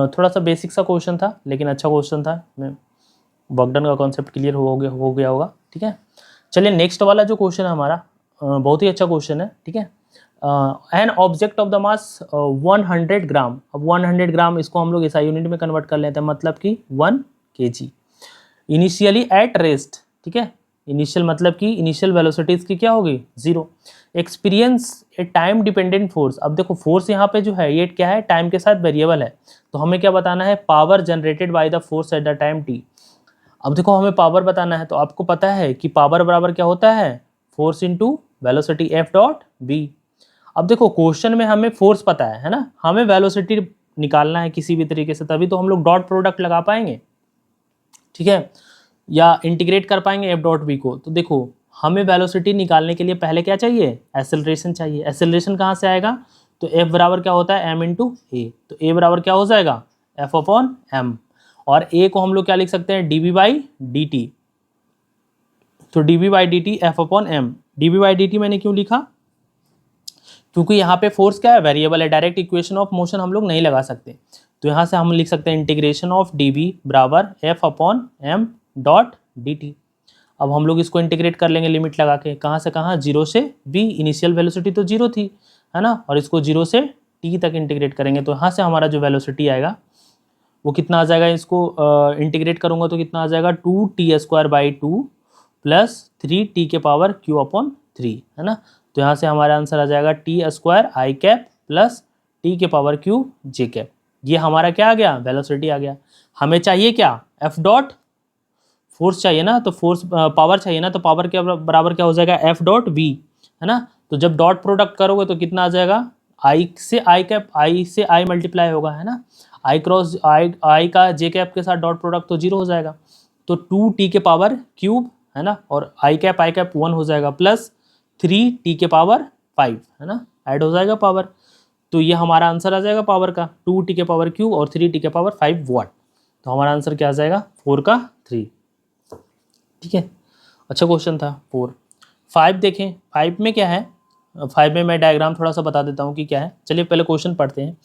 थोड़ा सा बेसिक सा क्वेश्चन था लेकिन अच्छा क्वेश्चन था। बॉगडन का कॉन्सेप्ट क्लियर हो गया होगा। ठीक है, चलिए नेक्स्ट वाला जो क्वेश्चन है हमारा बहुत ही अच्छा क्वेश्चन है। ठीक है, एन ऑब्जेक्ट ऑफ द मास 100 ग्राम। अब 100 ग्राम इसको हम लोग ऐसा यूनिट में कन्वर्ट कर लेते हैं, मतलब कि 1 kg इनिशियली एट रेस्ट। ठीक है, इनिशियल मतलब कि इनिशियल वेलोसिटी इसकी क्या होगी 0। एक्सपीरियंस ए टाइम डिपेंडेंट फोर्स। अब देखो फोर्स यहाँ पे जो है ये क्या है, टाइम के साथ वेरिएबल है, तो हमें क्या बताना है, power generated by the force at the time t। अब देखो हमें पावर बताना है, तो आपको पता है कि पावर बराबर क्या होता है, force into velocity F dot B. अब देखो क्वेश्चन में हमें फोर्स पता है ना, हमें वेलोसिटी निकालना है किसी भी तरीके से, तभी तो हम लोग डॉट प्रोडक्ट लगा पाएंगे। ठीक है, या इंटीग्रेट कर पाएंगे F डॉट बी को। तो देखो हमें वेलोसिटी निकालने के लिए पहले क्या चाहिए, एक्सेलरेशन चाहिए। एक्सेलरेशन कहाँ से आएगा, तो F बराबर क्या होता है m इंटू ए। तो A बराबर क्या हो जाएगा F अपॉन एम, और A को हम लोग क्या लिख सकते हैं dv बाई डी टी। तो dv by d t F upon m. dv by d t मैंने क्यों लिखा, क्योंकि यहाँ पे फोर्स क्या है, वेरिएबल है, डायरेक्ट इक्वेशन ऑफ मोशन हम लोग नहीं लगा सकते। तो यहाँ से हम लिख सकते हैं इंटीग्रेशन ऑफ dv बराबर f upon m dot d t. अब हम लोग इसको इंटीग्रेट कर लेंगे लिमिट लगा के, कहाँ से कहाँ, 0 से b। इनिशियल वेलोसिटी तो 0 थी, है ना, और इसको 0 से t तक इंटीग्रेट करेंगे। तो यहाँ से हमारा जो वेलोसिटी आएगा वो कितना आ जाएगा, इसको इंटीग्रेट करूँगा तो कितना आ जाएगा 2t² बाई 2 प्लस 3t के पावर q अपॉन 3, है ना। तो यहाँ से हमारा आंसर आ जाएगा t² i cap plus t के पावर q j कैप। ये हमारा क्या आ गया, वेलोसिटी आ गया। हमें चाहिए क्या, f डॉट फोर्स चाहिए ना, तो फोर्स पावर चाहिए ना, तो पावर के बराबर क्या हो जाएगा f डॉट v, है ना। तो जब डॉट प्रोडक्ट करोगे तो कितना आ जाएगा, i से i कैप, i से i मल्टीप्लाई होगा, है ना। i क्रॉस i का j कैप के साथ डॉट प्रोडक्ट तो 0 हो जाएगा, तो 2t के पावर क्यूब, है ना, और i कैप 1 हो जाएगा प्लस 3t के पावर 5, है ना, ऐड हो जाएगा पावर। तो ये हमारा आंसर आ जाएगा पावर का 2t के पावर क्यूब और 3t के पावर 5 वाट। तो हमारा आंसर क्या आ जाएगा 4 का 3। ठीक है, अच्छा क्वेश्चन था 4। 5 देखें, 5 में क्या है, 5 में मैं डायग्राम थोड़ा सा बता देता हूँ कि क्या है। चलिए पहले क्वेश्चन पढ़ते हैं।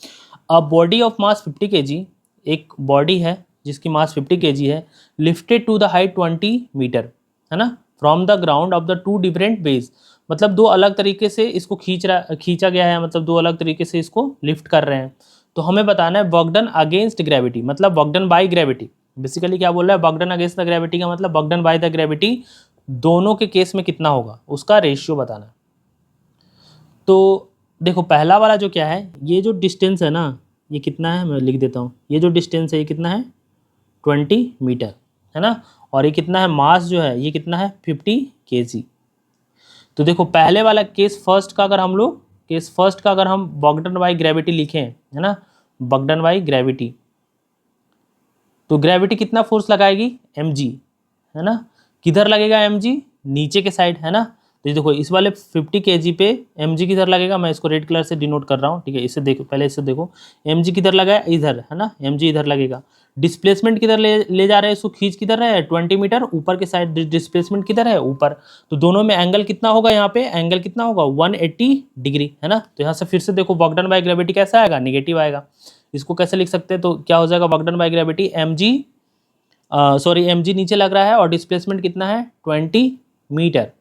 A body of mass 50 kg, एक बॉडी है जिसकी मास 50 kg है, lifted to the height 20 metre, है ना, from the ground of the 2 different base. मतलब 2 अलग तरीके से इसको खींचा गया है, मतलब 2 अलग तरीके से इसको लिफ्ट कर रहे हैं। तो हमें बताना है वर्क डन अगेंस्ट ग्रेविटी, मतलब work done by gravity. Basically क्या बोल रहा है, work done against the gravity का मतलब work done by the gravity दोनों के केस में कितना होगा, उसका रेशियो बताना है। तो देखो पहला वाला जो क्या है, ये जो डिस्टेंस है ना, ये कितना है, मैं लिख देता हूँ। ये जो डिस्टेंस है ये कितना है 20 मीटर, है ना, और ये कितना है, मास जो है ये कितना है 50 kg। तो देखो पहले वाला केस फर्स्ट का अगर हम वर्क डन बाय ग्रेविटी लिखें, है ना, वर्क डन बाय ग्रेविटी, तो ग्रेविटी कितना फोर्स लगाएगी mg, है ना। किधर लगेगा mg, नीचे के साइड, है ना। तो ये देखो इस वाले 50 kg पे mg किधर लगेगा, मैं इसको रेड कलर से डिनोट कर रहा हूँ। ठीक है, इसे देखो, पहले इसे देखो, mg किधर लगा है, इधर, है ना, mg इधर लगेगा। डिस्प्लेसमेंट किधर ले जा रहे हैं इसको, खींच किधर रहे हैं 20 मीटर ऊपर के साइड, डिस्प्लेसमेंट किधर है ऊपर। तो दोनों में एंगल कितना होगा, यहाँ पे एंगल कितना होगा 180 डिग्री, है ना। तो यहाँ से फिर से देखो वर्क डन बाय ग्रेविटी कैसा आएगा, निगेटिव आएगा। इसको कैसे लिख सकते हैं, तो क्या हो जाएगा work done by gravity mg नीचे लग रहा है और डिस्प्लेसमेंट कितना है 20 मीटर,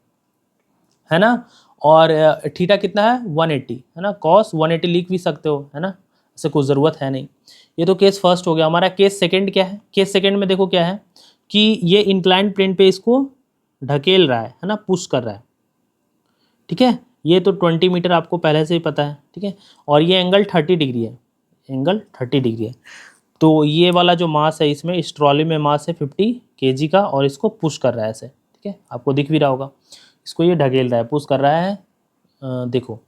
है ना, और थीटा कितना है 180, है ना, कॉस 180 लिख भी सकते हो, है ना, ऐसे कोई ज़रूरत है नहीं। ये तो केस फर्स्ट हो गया। हमारा केस सेकंड क्या है, केस सेकंड में देखो क्या है कि ये इंक्लाइंड प्लेन पे इसको ढकेल रहा है ना, पुश कर रहा है। ठीक है, ये तो 20 मीटर आपको पहले से ही पता है। ठीक है, और ये एंगल 30 डिग्री है, एंगल 30 डिग्री है। तो ये वाला जो मास है, इसमें इस ट्रॉली में मास है 50 kg का, और इसको पुश कर रहा है ऐसे। ठीक है, आपको दिख भी रहा होगा, इसको ये ढकेल रहा है, पुश कर रहा है। देखो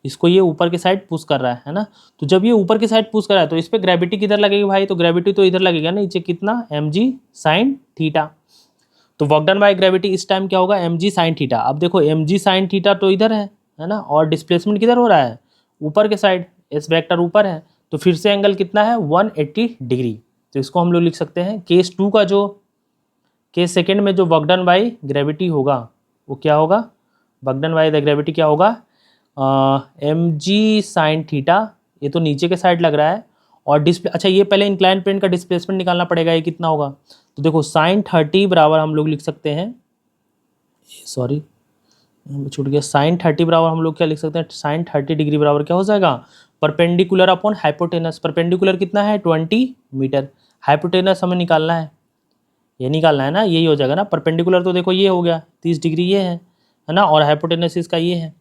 इसको ये ऊपर के साइड पुश कर रहा है ना। तो जब ये ऊपर की साइड पुश कर रहा है तो इस पर ग्रेविटी किधर लगेगी भाई, तो ग्रेविटी तो इधर लगेगा ना, नीचे कितना mg साइन थीटा। तो वर्क डन बाय ग्रेविटी इस टाइम क्या होगा mg साइन थीटा। अब देखो mg साइन थीटा तो इधर है ना, और डिस्प्लेसमेंट किधर हो रहा है ऊपर के साइड, एस वेक्टर ऊपर है, तो फिर से एंगल कितना है 180 डिग्री। तो इसको हम लोग लिख सकते हैं केस 2 का जो केस सेकेंड में जो वर्क डन बाई ग्रेविटी होगा वो क्या होगा, work done by the gravity क्या होगा, mg sin थीटा, ये तो नीचे के साइड लग रहा है, और डिस्प्ले, अच्छा ये पहले इंक्लाइन प्लेन का डिस्प्लेसमेंट निकालना पड़ेगा, ये कितना होगा, तो देखो sin 30 बराबर हम लोग लिख सकते हैं, सॉरी छूट गया, sin 30 बराबर हम लोग क्या लिख सकते हैं, sin 30 डिग्री बराबर क्या हो जाएगा, परपेंडिकुलर अपॉन हाइपोटेनस। परपेंडिकुलर कितना है 20 मीटर, हाइपोटेनस हमें निकालना है, ये निकालना है ना, यही हो जाएगा ना। परपेंडिकुलर तो देखो ये हो गया 30 डिग्री ये है ना, और हाइपोटेनस इसका ये है,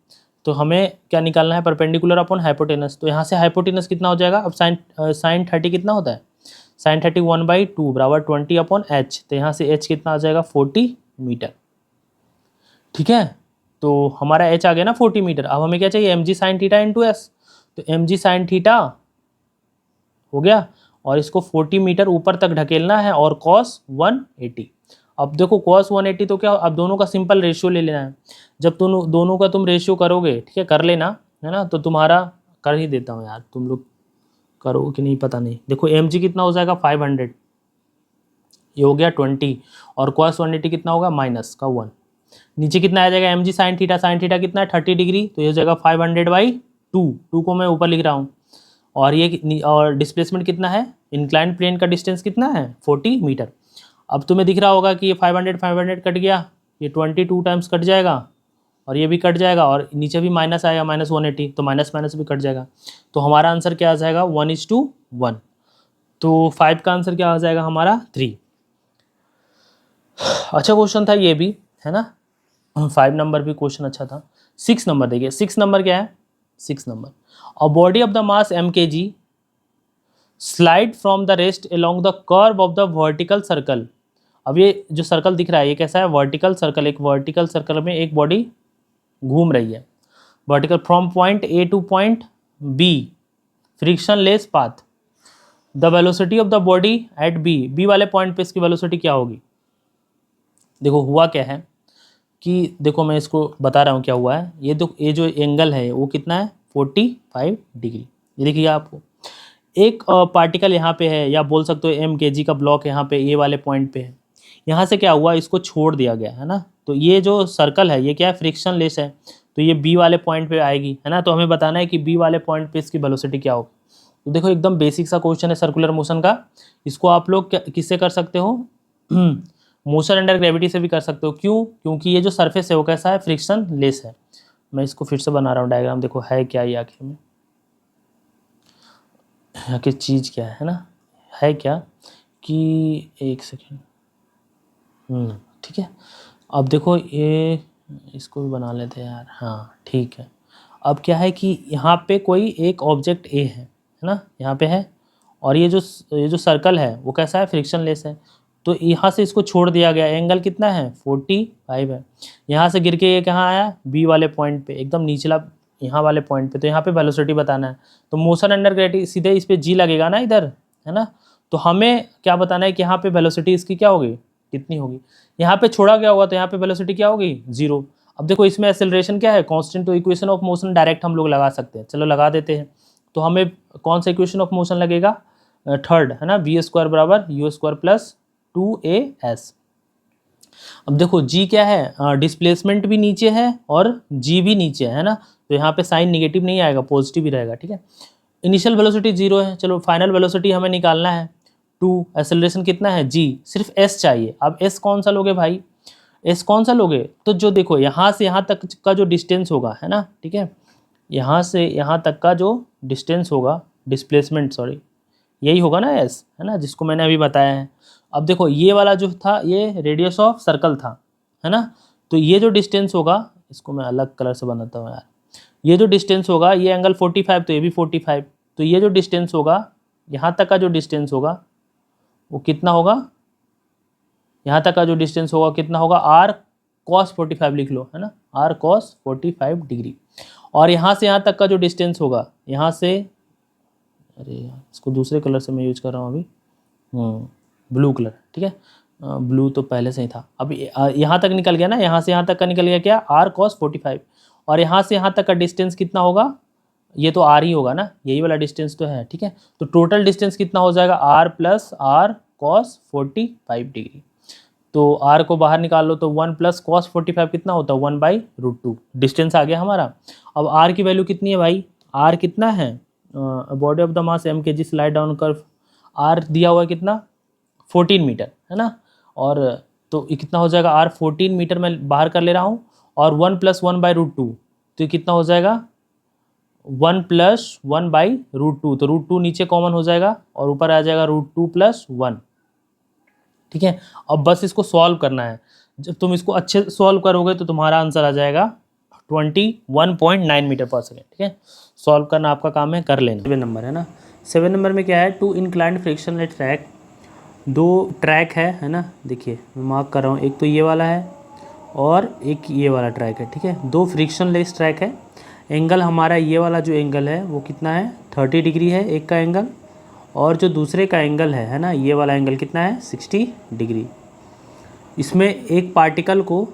तो हमें क्या निकालना है, परपेंडिकुलर अपॉन हाइपोटेनस। तो यहाँ से हाइपोटेनस कितना हो जाएगा, अब साइन 30 कितना होता है, साइन 30 1/2 बराबर 20 अपॉन एच, तो यहाँ से एच कितना आ जाएगा 40 मीटर। ठीक है, तो हमारा एच आ गया ना 40 मीटर। अब हमें क्या चाहिए, m g sine theta into s, तो एम जी साइन थीटा हो गया, और इसको 40 मीटर ऊपर तक ढकेलना है, और कॉस 180। अब देखो कॉस 180 तो क्या, अब दोनों का सिंपल रेशियो ले लेना है। जब दोनों का तुम रेशियो करोगे, ठीक है, कर लेना है ना, तो तुम्हारा कर ही देता हूँ यार, तुम लोग करो कि नहीं पता नहीं। देखो एम जी कितना हो जाएगा 500, ये हो गया 20, और कॉस 180 कितना होगा माइनस का 1, नीचे कितना आ जाएगा एम जी साइन थीटा कितना है 30 डिग्री, तो ये हो जाएगा 500/2 को मैं ऊपर लिख रहा हूँ, और ये और डिस्प्लेसमेंट कितना है, इंक्लाइंड प्लेन का डिस्टेंस कितना है 40 मीटर। अब तुम्हें दिख रहा होगा कि ये 500 कट गया, ये 22 टाइम्स कट जाएगा, और ये भी कट जाएगा, और नीचे भी माइनस आएगा -180, तो माइनस माइनस भी कट जाएगा। तो हमारा आंसर क्या आ जाएगा 1:1, तो 5 का आंसर क्या आ जाएगा हमारा 3। अच्छा क्वेश्चन था ये भी, है ना, 5 नंबर भी क्वेश्चन अच्छा था। 6 नंबर देखिए, 6 नंबर क्या है, 6 number, a body of the mass mkg slide from the rest along the curve of the vertical circle. अब ये जो सर्कल दिख रहा है ये कैसा है, वर्टिकल सर्कल, एक वर्टिकल सर्कल में एक बॉडी घूम रही है, vertical from point A to point B, frictionless path, the velocity of the body at B वाले पॉइंट पे इसकी वेलोसिटी क्या होगी। देखो हुआ क्या है कि देखो मैं इसको बता रहा हूँ क्या हुआ है, ये जो एंगल है वो कितना है 45 डिग्री। ये देखिए आपको एक पार्टिकल यहाँ पे है, या बोल सकते हो mkg का ब्लॉक यहाँ पे ए वाले पॉइंट पे है, यहाँ से क्या हुआ इसको छोड़ दिया गया है ना, तो ये जो सर्कल है ये क्या है फ्रिक्शन लेस है, तो ये बी वाले पॉइंट पे आएगी, है ना, तो हमें बताना है कि बी वाले पॉइंट पे इसकी वेलोसिटी क्या होगी। तो देखो एकदम बेसिक सा क्वेश्चन है सर्कुलर मोशन का, इसको आप लोग किससे कर सकते हो मोशन अंडर ग्रेविटी से भी कर सकते हो। क्यों, क्योंकि ये जो सरफेस है वो कैसा है फ्रिक्शन लेस है। मैं इसको फिर से बना रहा हूँ डायग्राम, देखो है क्या ये आखिर में, आखिर चीज़ क्या है ना, है क्या कि एक सेकेंड, ठीक है, अब देखो ये इसको भी बना लेते हैं यार, हाँ ठीक है। अब क्या है कि यहाँ पे कोई एक ऑब्जेक्ट ए है ना, यहाँ पे है, और ये जो सर्कल है वो कैसा है फ्रिक्शन लेस है, तो यहाँ से इसको छोड़ दिया गया, एंगल कितना है 45 है, यहाँ से गिर के ये कहाँ आया बी वाले पॉइंट पे, एकदम निचला यहाँ वाले पॉइंट पे, तो यहाँ पे वेलोसिटी बताना है, तो मोशन अंडर ग्रेविटी सीधे इस पे जी लगेगा ना इधर, है ना, तो हमें क्या बताना है कि यहाँ पे वेलोसिटी इसकी क्या होगी कितनी होगी, यहाँ पे छोड़ा गया होगा तो यहाँ पे वेलोसिटी क्या होगी 0। अब देखो इसमें एक्सेलरेशन क्या है कांस्टेंट, तो इक्वेशन ऑफ मोशन डायरेक्ट हम लोग लगा सकते हैं, चलो लगा देते हैं। तो हमें कौन सा इक्वेशन ऑफ मोशन लगेगा, थर्ड है ना, v² बराबर u² प्लस 2as। अब देखो g क्या है, डिस्प्लेसमेंट भी नीचे है और g भी नीचे है ना, तो यहाँ पे साइन निगेटिव नहीं आएगा पॉजिटिव ही रहेगा, ठीक है। इनिशियल वेलोसिटी 0 है, चलो फाइनल वेलोसिटी हमें निकालना है 2, एक्सेलरेशन कितना है g, सिर्फ s चाहिए। अब s कौन सा लोगे भाई, s कौन सा लोगे, तो जो देखो यहाँ से यहाँ तक का जो डिस्टेंस होगा, है ना, ठीक है, यहाँ से यहाँ तक का जो डिस्टेंस होगा, डिस्प्लेसमेंट सॉरी, यही होगा ना s, है ना, जिसको मैंने अभी बताया है। अब देखो ये वाला जो था ये रेडियस ऑफ सर्कल था, है ना, तो ये जो डिस्टेंस होगा, इसको मैं अलग कलर से बनाता हूँ यार, ये जो डिस्टेंस होगा ये एंगल 45, तो ये भी 45, तो ये जो डिस्टेंस होगा यहाँ तक का जो डिस्टेंस होगा वो कितना होगा, यहाँ तक का जो डिस्टेंस होगा कितना होगा r cos 45 लिख लो, है ना, r cos 45 डिग्री। और यहाँ से यहाँ तक का जो डिस्टेंस होगा, यहाँ से, अरे इसको दूसरे कलर से मैं यूज कर रहा हूँ अभी, ब्लू कलर, ठीक है, ब्लू तो पहले से ही था। अब यहाँ तक निकल गया ना, यहाँ से यहाँ तक का निकल गया क्या r cos 45, और यहाँ से यहाँ तक का डिस्टेंस कितना होगा ये तो आर ही होगा ना, यही वाला डिस्टेंस तो है, ठीक है। तो टोटल डिस्टेंस कितना हो जाएगा, r plus r cos 45 degree. तो आर को बाहर निकाल लो तो 1 प्लस कॉस 45 कितना होता है, 1/√2 डिस्टेंस आ गया हमारा। अब आर की वैल्यू कितनी है भाई, आर कितना है, body of the mass m kg slide down curve, r दिया हुआ है कितना 14 मीटर है ना। और तो ये कितना हो जाएगा, आर 14 मीटर मैं बाहर कर ले रहा हूँ, और 1 प्लस 1/√2 तो ये कितना हो जाएगा 1 प्लस 1/√2, तो √2 नीचे कॉमन हो जाएगा और ऊपर आ जाएगा √2 + 1, ठीक है। अब बस इसको सॉल्व करना है, जब तुम इसको अच्छे से सॉल्व करोगे तो तुम्हारा आंसर आ जाएगा 21.9 मीटर पर सेकेंड, ठीक है। सॉल्व करना आपका काम है, कर लेना। 7 नंबर है ना, 7 नंबर में क्या है, 2 इंक्लाइंड फ्रिक्शनलेस ट्रैक, 2 ट्रैक है ना, देखिए मैं मार्क कर रहा हूँ, एक तो ये वाला है और एक ये वाला ट्रैक है, ठीक है। 2 फ्रिक्शनलेस ट्रैक है, एंगल हमारा ये वाला जो एंगल है वो कितना है 30 डिग्री है एक का एंगल, और जो दूसरे का एंगल है ना, ये वाला एंगल कितना है 60 डिग्री। इसमें एक पार्टिकल को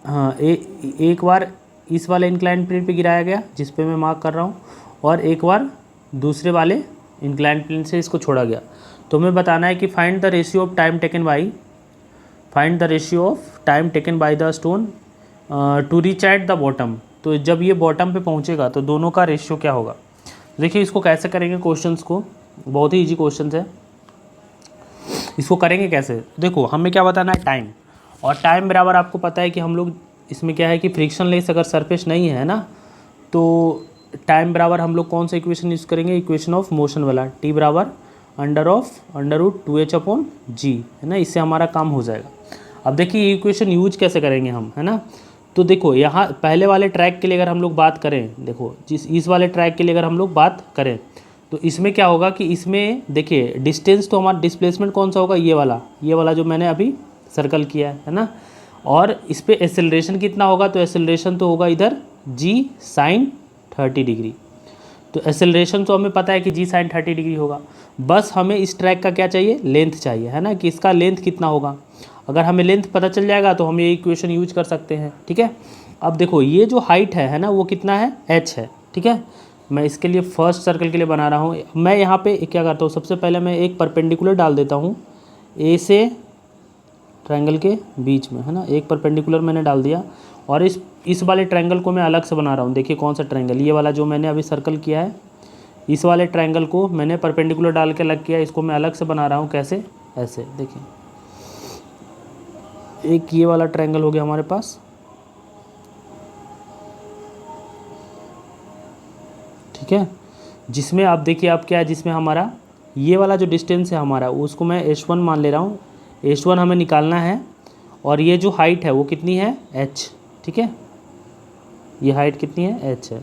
हाँ एक बार इस वाले इंक्लाइंड प्लेन पे गिराया गया जिस पे मैं मार्क कर रहा हूँ, और एक बार दूसरे वाले इंक्लाइंड प्लेन से इसको छोड़ा गया। तो हमें बताना है कि find the ratio of time taken by the stone to reach at the bottom. तो जब ये बॉटम पे पहुँचेगा तो दोनों का रेशियो क्या होगा। देखिए इसको कैसे करेंगे, क्वेश्चंस को बहुत ही इजी क्वेश्चन है, इसको करेंगे कैसे। देखो हमें क्या बताना है, टाइम, और टाइम बराबर आपको पता है कि हम लोग इसमें क्या है कि फ्रिक्शनलेस अगर सरफेस नहीं है ना, तो टाइम बराबर हम लोग कौन सा इक्वेशन यूज़ करेंगे, इक्वेशन ऑफ मोशन वाला, टी बराबर √2h/g है ना, इससे हमारा काम हो जाएगा। अब देखिए ये इक्वेशन यूज कैसे करेंगे हम, है ना। तो देखो यहाँ पहले वाले ट्रैक के लिए अगर हम लोग बात करें, देखो इस वाले ट्रैक के लिए अगर हम लोग बात करें तो इसमें क्या होगा कि इसमें देखिए डिस्टेंस तो हमारा डिस्प्लेसमेंट कौन सा होगा, ये वाला जो मैंने अभी सर्कल किया है ना। और इस पर एक्सेलरेशन कितना होगा, तो एक्सेलरेशन तो होगा इधर g sin 30 डिग्री। तो एक्सेलरेशन तो हमें पता है कि g sin 30 डिग्री होगा, बस हमें इस ट्रैक का क्या चाहिए, लेंथ चाहिए, है ना, कि इसका लेंथ कितना होगा। अगर हमें लेंथ पता चल जाएगा तो हम ये इक्वेशन यूज कर सकते हैं, ठीक है। अब देखो ये जो हाइट है ना, वो कितना है h है, ठीक है। मैं इसके लिए फर्स्ट सर्कल के लिए बना रहा हूँ, मैं यहाँ पे क्या करता हूँ, सबसे पहले मैं एक परपेंडिकुलर डाल देता हूँ ए से ट्रायंगल के बीच में, है ना, एक परपेंडिकुलर मैंने डाल दिया, और इस वाले ट्रायंगल को मैं अलग से बना रहा हूँ। देखिए कौन सा ट्रायंगल, ये वाला जो मैंने अभी सर्कल किया है, इस वाले ट्रायंगल को मैंने परपेंडिकुलर डाल के अलग किया, इसको मैं अलग से बना रहा हूँ, कैसे, ऐसे। देखिए एक ये वाला ट्रायंगल हो गया हमारे पास, ठीक है, जिसमें आप देखिए आप क्या है, जिसमें हमारा ये वाला जो डिस्टेंस है हमारा, उसको मैं h1 मान ले रहा हूँ, h1 हमें निकालना है, और ये जो हाइट है वो कितनी है h, ठीक है, ये हाइट कितनी है h है।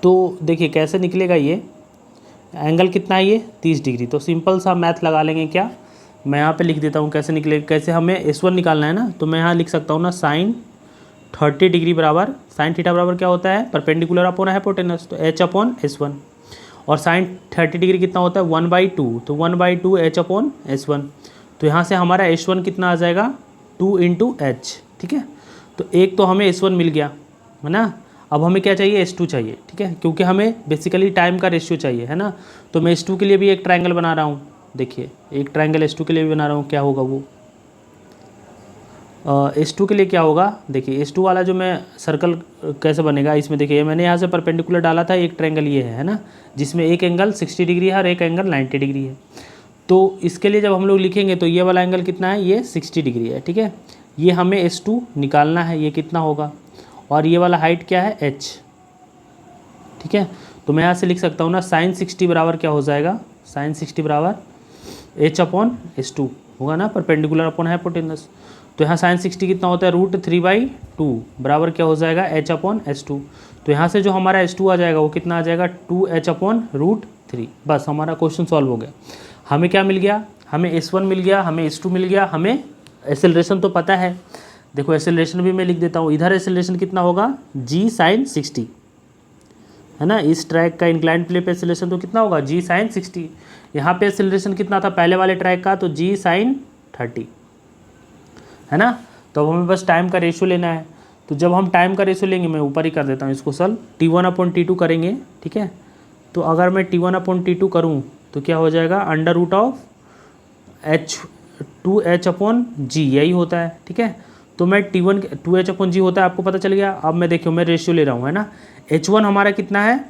तो देखिए कैसे निकलेगा, ये एंगल कितना है, ये 30 डिग्री। तो सिंपल सा मैथ लगा लेंगे, क्या, मैं यहाँ पे लिख देता हूँ कैसे निकलेगा, कैसे हमें h1 निकालना है ना, तो मैं यहाँ लिख सकता हूँ ना, sin 30 डिग्री बराबर, साइन थीटा बराबर क्या होता है, परपेंडिकुलर अपॉन हाइपोटेनस, तो h/s1, और साइन 30 डिग्री कितना होता है 1/2, तो 1/2 h/s1। तो यहाँ से हमारा h1 कितना आ जाएगा 2 × h, ठीक है। तो एक तो हमें h1 मिल गया, है ना। अब हमें क्या चाहिए, h2 चाहिए, ठीक है, क्योंकि हमें बेसिकली टाइम का रेशियो चाहिए, है ना। तो मैं h2 के लिए भी एक ट्रायंगल बना रहा हूँ, देखिए एक ट्रायंगल h2 के लिए भी बना रहा हूँ, क्या होगा वो S2 के लिए क्या होगा, देखिए S2 वाला जो मैं सर्कल कैसे बनेगा, इसमें देखिए मैंने यहाँ से परपेंडिकुलर डाला था, एक ट्रायंगल ये है ना, जिसमें एक एंगल 60 डिग्री है और एक एंगल 90 डिग्री है। तो इसके लिए जब हम लोग लिखेंगे तो ये वाला एंगल कितना है, ये 60 डिग्री है, ठीक है। ये हमें S2 निकालना है, ये कितना होगा, और ये वाला हाइट क्या है h, ठीक है। तो मैं यहाँ से लिख सकता हूँ ना, sin 60 बराबर क्या हो जाएगा, sin 60 बराबर h/s2 होगा ना, परपेंडिकुलर अपॉन हाइपोटेनस। तो यहाँ sin 60 कितना होता है, √3/2 बराबर क्या हो जाएगा h/s2। तो यहाँ से जो हमारा s2 आ जाएगा वो कितना आ जाएगा 2h/√3। बस हमारा क्वेश्चन सॉल्व हो गया। हमें क्या मिल गया, हमें s1 मिल गया, हमें s2 मिल गया, हमें एक्सेलरेशन तो पता है। देखो एक्सेलरेशन भी मैं लिख देता हूँ, इधर एक्सेलरेशन कितना होगा g sin 60, है ना, इस ट्रैक का इंक्लाइंड प्लेन पे एक्सेलरेशन तो कितना होगा g sin 60। यहाँ पे एक्सेलरेशन कितना था पहले वाले ट्रैक का, तो g sin 30, है ना। तो अब हमें बस टाइम का रेशियो लेना है। तो जब हम टाइम का रेशियो लेंगे, मैं ऊपर ही कर देता हूँ इसको सॉल्व, T1/T2 करेंगे, ठीक है। तो अगर मैं T1/T2 करूँ तो क्या हो जाएगा, अंडर रूट ऑफ H/G, यही होता है, ठीक है। तो मैं T1 2H/G होता है, आपको पता चल गया। अब मैं देखियो मैं रेशियो ले रहा हूँ, है ना। H1 हमारा कितना है,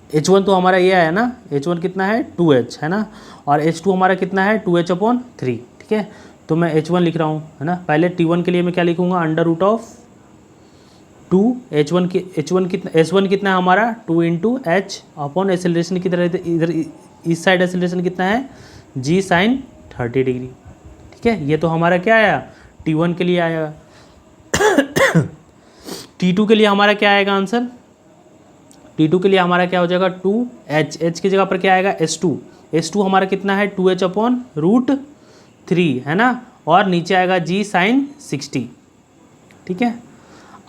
H1 तो हमारा ये है ना, H1 कितना है 2H, है ना, और H2 हमारा कितना है 2H/3, ठीक है। तो मैं H1 लिख रहा हूँ, है ना। पहले T1 के लिए मैं क्या लिखूँगा, अंडर रूट ऑफ 2 H1 कितना है हमारा 2 इंटू एच अपॉन एसेलरेशन की तरह इधर इस साइड एसेलरेशन कितना है G sin 30 डिग्री, ठीक है। ये तो हमारा क्या आया, T1 के लिए आएगा। T2 के लिए हमारा क्या आएगा आंसर, T2 के लिए हमारा क्या हो जाएगा 2H, H की जगह पर क्या आएगा S2 हमारा कितना है 2H/√3, है ना, और नीचे आएगा G sin 60, ठीक है।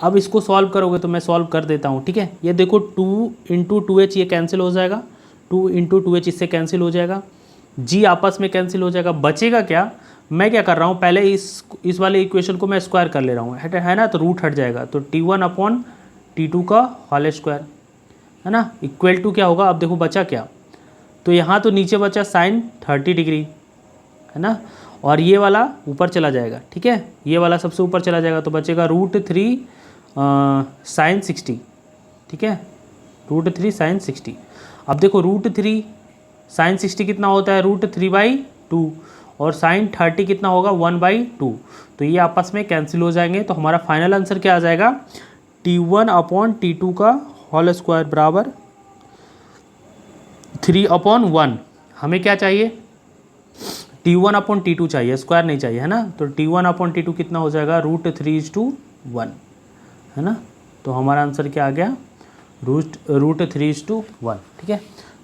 अब इसको सॉल्व करोगे तो मैं सॉल्व कर देता हूँ, ठीक है। ये देखो 2 इंटू 2H ये कैंसिल हो जाएगा, 2 इंटू 2H इससे कैंसिल हो जाएगा, G आपस में कैंसिल हो जाएगा, बचेगा क्या, मैं क्या कर रहा हूँ पहले इस वाले इक्वेशन को मैं स्क्वायर कर ले रहा हूँ, है ना, तो रूट हट जाएगा, तो T1/T2 का होल स्क्वायर, है ना, इक्वल टू क्या होगा। अब देखो बचा क्या, तो यहाँ तो नीचे बचा sin 30 डिग्री, है ना, और ये वाला ऊपर चला जाएगा, ठीक है, ये वाला सबसे ऊपर चला जाएगा, तो बचेगा √3 sin 60, ठीक है, √3 sin 60। अब देखो √3 sin 60 कितना होता है, √3/2, और sin 30 कितना होगा 1/2, तो ये आपस में कैंसिल हो जाएंगे। तो हमारा फाइनल आंसर क्या आ जाएगा, T1/T2 का होल स्क्वायर बराबर 3/1। हमें क्या चाहिए, T1/T2 चाहिए, स्क्वायर नहीं चाहिए, है ना। तो T1/T2 कितना हो जाएगा √3:1, है ना। तो हमारा आंसर क्या आ गया, √3:1, ठीक है।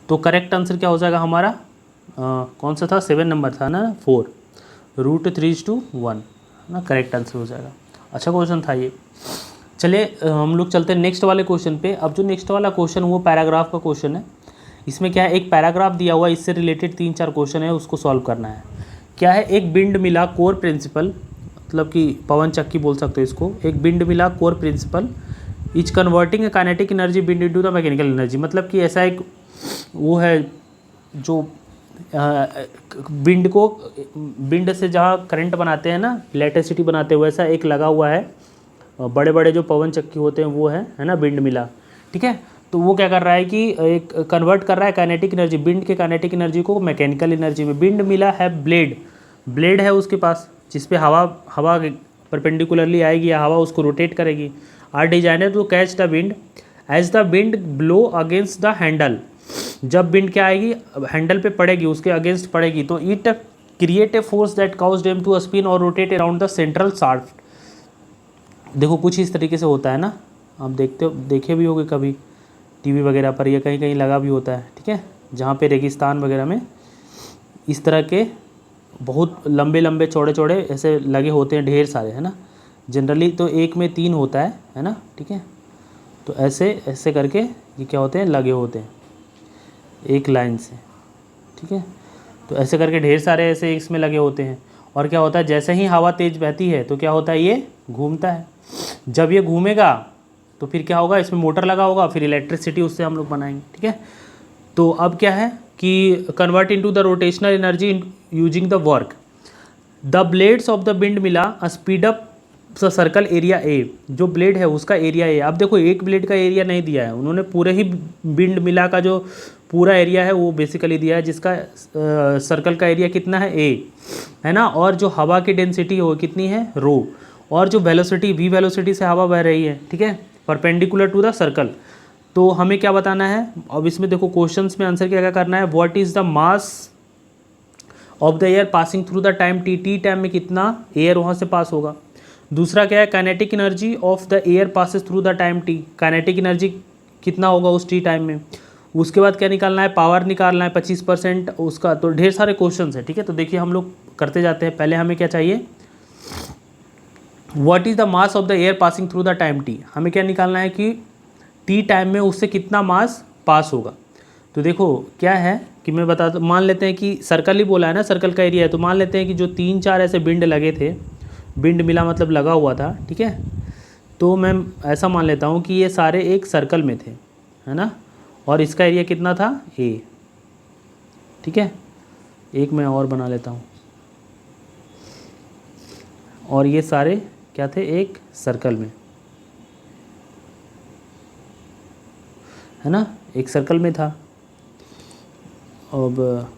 तो करेक्ट आंसर क्या हो जाएगा हमारा, कौन सा था, 7 नंबर था ना, 4, √3:1, है ना, करेक्ट आंसर हो जाएगा। अच्छा क्वेश्चन था ये। चलिए हम लोग चलते हैं नेक्स्ट वाले क्वेश्चन पे। अब जो नेक्स्ट वाला क्वेश्चन वो पैराग्राफ का क्वेश्चन है। इसमें क्या है, एक पैराग्राफ दिया हुआ है, इससे रिलेटेड 3-4 क्वेश्चन है, उसको सॉल्व करना है। क्या है, एक बिंड मिला कोर प्रिंसिपल, मतलब कि पवन चक्की बोल सकते हो इसको, एक बिंड मिला core principle is converting kinetic energy bind into the mechanical energy. मतलब कि ऐसा एक वो है जो बिंड से जहाँ करंट बनाते हैं ना, इलेक्ट्रिसिटी बनाते हुए, ऐसा एक लगा हुआ है, बड़े बड़े जो पवन चक्की होते हैं वो है ना, बिंड मिला, ठीक है। तो वो क्या कर रहा है कि एक कन्वर्ट कर रहा है काइनेटिक एनर्जी, बिंड के काइनेटिक एनर्जी को मैकेनिकल एनर्जी में। बिंड मिला है ब्लेड है उसके पास, जिस पे हवा परपेंडिकुलरली आएगी या हवा उसको रोटेट करेगी। Are designed to catch the wind as the wind blow against the handle. जब बिंड क्या आएगी, हैंडल पे पड़ेगी, उसके अगेंस्ट पड़ेगी, तो it create a force that cause them to spin और rotate around the central shaft. देखो कुछ इस तरीके से होता है ना, आप देखे भी होंगे कभी टीवी वगैरह पर, या कहीं कहीं लगा भी होता है, ठीक है, जहाँ पे रेगिस्तान वगैरह में इस तरह के बहुत लंबे लंबे चौड़े चौड़े ऐसे लगे होते हैं, ढेर सारे, है ना। जनरली तो एक में 3 होता है ना, ठीक है। तो ऐसे ऐसे करके ये क्या होते हैं, लगे होते हैं एक लाइन से, ठीक है। तो ऐसे करके ढेर सारे ऐसे इसमें लगे होते हैं, और क्या होता है, जैसे ही हवा तेज बहती है तो क्या होता है, ये घूमता है। जब ये घूमेगा तो फिर क्या होगा, इसमें मोटर लगा होगा, फिर इलेक्ट्रिसिटी उससे हम लोग बनाएंगे, ठीक है। तो अब क्या है कि convert into the rotational energy using the work, the blades of the windmill speed up the circle area A. जो ब्लेड है उसका एरिया ए। अब देखो एक ब्लेड का एरिया नहीं दिया है उन्होंने, पूरे ही बिंड मिला का जो पूरा एरिया है वो बेसिकली दिया है, जिसका सर्कल का एरिया कितना है ए, है ना। और जो हवा की डेंसिटी हो कितनी है रो, और जो वेलोसिटी v वेलोसिटी से हवा बह रही है, ठीक है, परपेंडिकुलर टू द सर्कल। तो हमें क्या बताना है, अब इसमें देखो क्वेश्चंस में आंसर क्या करना है, what is the mass of the air passing through the time T time में कितना एयर वहाँ से पास होगा। दूसरा क्या है, kinetic energy of the air passes through the time T, kinetic energy कितना होगा उस टी टाइम में। उसके बाद क्या निकालना है, पावर निकालना है 25% उसका। तो ढेर सारे क्वेश्चन है, ठीक है। तो देखिए हम लोग करते जाते हैं। पहले हमें क्या चाहिए, what is the mass of the air passing through the time T. हमें क्या निकालना है कि टी टाइम में उससे कितना मास पास होगा। तो देखो क्या है कि मैं बताता, मान लेते हैं कि सर्कल ही बोला है ना, सर्कल का एरिया है, तो मान लेते हैं कि जो 3-4 ऐसे बिंड लगे थे, बिंड मिला मतलब लगा हुआ था, ठीक है, तो मैं ऐसा मान लेता हूँ कि ये सारे एक सर्कल में थे, है ना, और इसका एरिया कितना था ए, ठीक है। एक मैं और बना लेता हूँ, और ये सारे क्या थे, एक सर्कल में, है ना, एक सर्कल में था। अब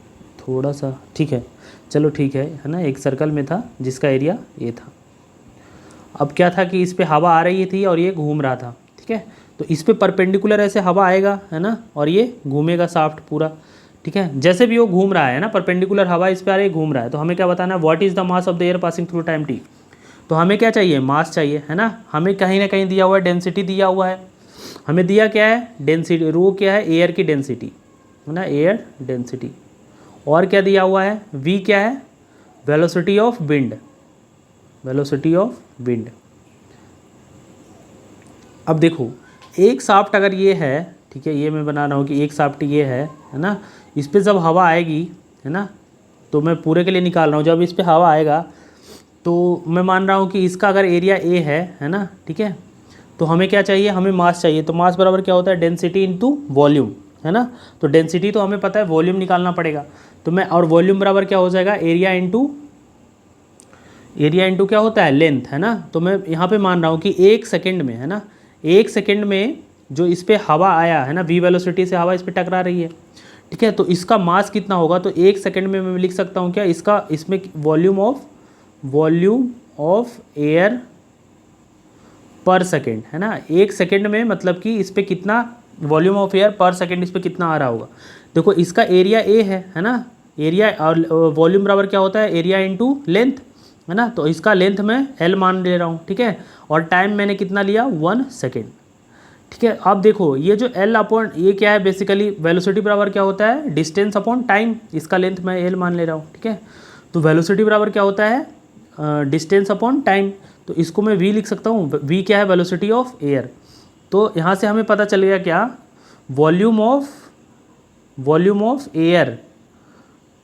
थोड़ा सा ठीक है, चलो ठीक है ना, एक सर्कल में था जिसका एरिया ये था। अब क्या था कि इस पे हवा आ रही थी और ये घूम रहा था, ठीक है। तो इस पे परपेंडिकुलर ऐसे हवा आएगा, है ना, और ये घूमेगा शाफ्ट पूरा, ठीक है। जैसे भी वो घूम रहा है ना, परपेंडिकुलर हवा इस पे आ रही है, घूम रहा है, तो हमें क्या बताना है, what is the mass of the air passing through time T. तो हमें क्या चाहिए, मास चाहिए, है ना। हमें कहीं ना कहीं दिया हुआ है डेंसिटी दिया हुआ है, हमें दिया क्या है, डेंसिटी, रो क्या है, एयर की डेंसिटी, है ना, एयर डेंसिटी। और क्या दिया हुआ है, वी क्या है, velocity of wind, velocity of wind. अब देखो एक शाफ्ट अगर ये है, ठीक है, ये मैं बना रहा हूँ कि एक शाफ्ट ये है ना, इस पर जब हवा आएगी, है ना, तो मैं पूरे के लिए निकाल रहा हूँ, जब इस पर हवा आएगा तो मैं मान रहा हूँ कि इसका अगर एरिया ए है ना, ठीक है, तो हमें क्या चाहिए, हमें मास चाहिए। तो मास बराबर क्या होता है, डेंसिटी इनटू वॉल्यूम, है ना। तो डेंसिटी तो हमें पता है, वॉल्यूम निकालना पड़ेगा। तो मैं, और वॉल्यूम बराबर क्या हो जाएगा, एरिया इंटू क्या होता है, लेंथ, है ना। तो मैं यहाँ पे मान रहा हूँ कि एक सेकेंड में, है ना, एक सेकेंड में जो इस पर हवा आया है ना, वी वेलोसिटी से हवा इस पर टकरा रही है, ठीक है। तो इसका मास कितना होगा, तो एक सेकेंड में मैं लिख सकता हूँ क्या, इसका, इसमें वॉल्यूम ऑफ एयर पर सेकेंड, है ना। एक सेकेंड में मतलब कि इस पर कितना वॉल्यूम ऑफ एयर पर सेकेंड, इस पर कितना आ रहा होगा। देखो इसका एरिया ए है ना, एरिया, और वॉल्यूम बराबर क्या होता है, एरिया इंटू लेंथ, है ना। तो इसका लेंथ मैं एल मान ले रहा हूँ, ठीक है, और टाइम मैंने कितना लिया, 1 सेकेंड, ठीक है। अब देखो ये जो एल अपॉन ये क्या है, बेसिकली वेलोसिटी बराबर क्या होता है, डिस्टेंस अपॉन टाइम, इसका लेंथ मैं एल मान ले रहा हूँ, ठीक है। तो वेलोसिटी बराबर क्या होता है, डिस्टेंस अपॉन टाइम, तो इसको मैं वी लिख सकता हूँ, वी क्या है, वेलोसिटी ऑफ एयर। तो यहाँ से हमें पता चल गया क्या, वॉल्यूम ऑफ एयर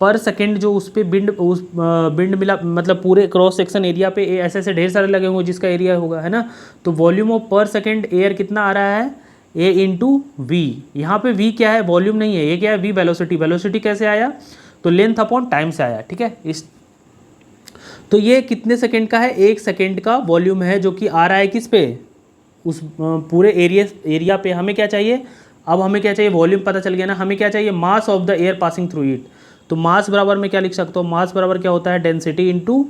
पर सेकेंड, जो उस पर बिंड मिला, मतलब पूरे क्रॉस सेक्शन एरिया पे ऐसे ऐसे ढेर सारे लगे होंगे जिसका एरिया होगा, है ना। तो वॉल्यूम ऑफ पर सेकेंड एयर कितना आ रहा है, ए इंटू वी। यहाँ पे वी क्या है, वॉल्यूम नहीं है, ये क्या है, वी वेलोसिटी। वेलोसिटी कैसे आया, तो लेंथ अपॉन टाइम से आया, ठीक है। इस तो ये कितने सेकेंड का है, एक सेकेंड का वॉल्यूम है, जो कि आ रहा है किस पे, उस पूरे एरिया पे। हमें क्या चाहिए, अब हमें क्या चाहिए, वॉल्यूम पता चल गया ना, हमें क्या चाहिए, mass of the air passing through it. तो मास बराबर में क्या लिख सकता हूँ, मास बराबर क्या होता है, डेंसिटी इंटू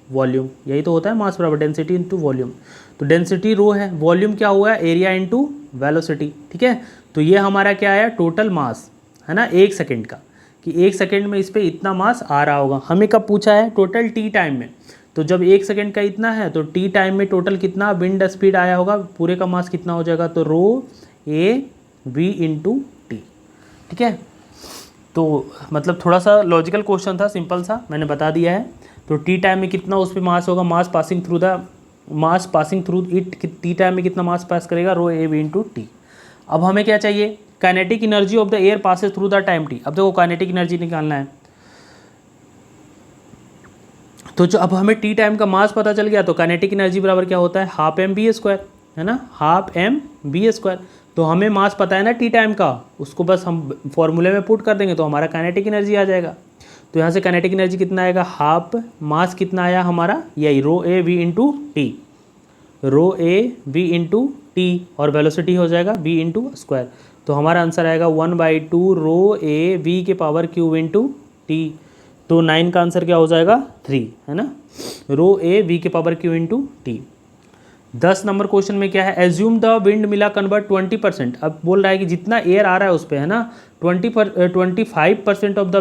वॉल्यूम, यही तो होता है मास बराबर डेंसिटी इंटू वॉल्यूम। तो डेंसिटी रो है, वॉल्यूम क्या हुआ है, एरिया इंटू वेलोसिटी, ठीक है। तो ये हमारा क्या आया, टोटल मास, है ना, एक सेकेंड का, कि एक सेकेंड में इस पर इतना मास आ रहा होगा। हमें कब पूछा है, टोटल टी टाइम में। तो जब एक सेकेंड का इतना है, तो टी टाइम में टोटल कितना विंड स्पीड आया होगा, पूरे का मास कितना हो जाएगा, तो रो ए वी इंटू टी, ठीक है। तो मतलब थोड़ा सा लॉजिकल क्वेश्चन था, सिंपल सा, मैंने बता दिया है। तो टी टाइम में कितना उस पर मास होगा, mass passing through it, T time में कितना मास पास करेगा, rho A V into T. अब हमें क्या चाहिए, kinetic energy of the air passes through the time T. अब देखो काइनेटिक एनर्जी निकालना है, तो जो अब हमें टी टाइम का मास पता चल गया, तो काइनेटिक एनर्जी बराबर क्या होता है, हाफ एम बी स्क्वायर, है ना, हाफ एम बी स्क्वायर। तो हमें मास पता है ना टी टाइम का, उसको बस हम फॉर्मूले में पुट कर देंगे तो हमारा काइनेटिक एनर्जी आ जाएगा। तो यहाँ से काइनेटिक एनर्जी कितना आएगा, हाफ मास कितना आया हमारा, यही rho A V into T, rho A V into T, और वेलोसिटी हो जाएगा वी इंटू स्क्वायर। तो हमारा आंसर आएगा 1/2 रो ए वी के पावर क्यू इंटू टी। तो 9 का आंसर क्या हो जाएगा, 3, है ना, रो ए वी के power Q into T. 10 number question में क्या है, एज्यूम द विंड मिला कन्वर्ट 20%। अब बोल रहा है कि जितना एयर आ रहा है उस पर, है ना, 25% of the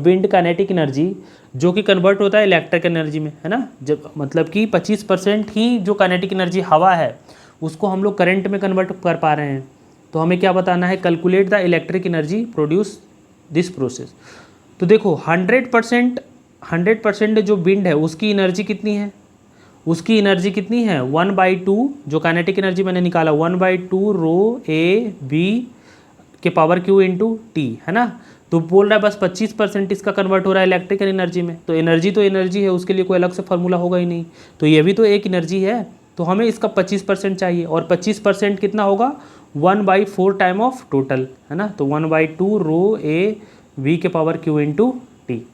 wind kinetic energy, जो कि कन्वर्ट होता है इलेक्ट्रिक एनर्जी में, है ना। जब मतलब कि 25% ही जो काइनेटिक एनर्जी हवा है उसको हम लोग करंट में कन्वर्ट कर पा रहे हैं। तो हमें क्या बताना है, calculate the electric energy produce this process. तो देखो 100% जो विंड है उसकी एनर्जी कितनी है, उसकी एनर्जी कितनी है, 1/2, जो काइनेटिक एनर्जी मैंने निकाला 1/2 रो ए वी के पावर क्यू इंटू टी, है ना। तो बोल रहा है बस 25% इसका कन्वर्ट हो रहा है इलेक्ट्रिकल एनर्जी में। तो एनर्जी है, उसके लिए कोई अलग से फार्मूला होगा ही नहीं। तो ये भी तो एक एनर्जी है, तो हमें इसका 25% चाहिए, और 25% कितना होगा 1/4 टाइम ऑफ टोटल, है ना। तो 1/2 रो ए वी के पावर क्यू इंटू टी।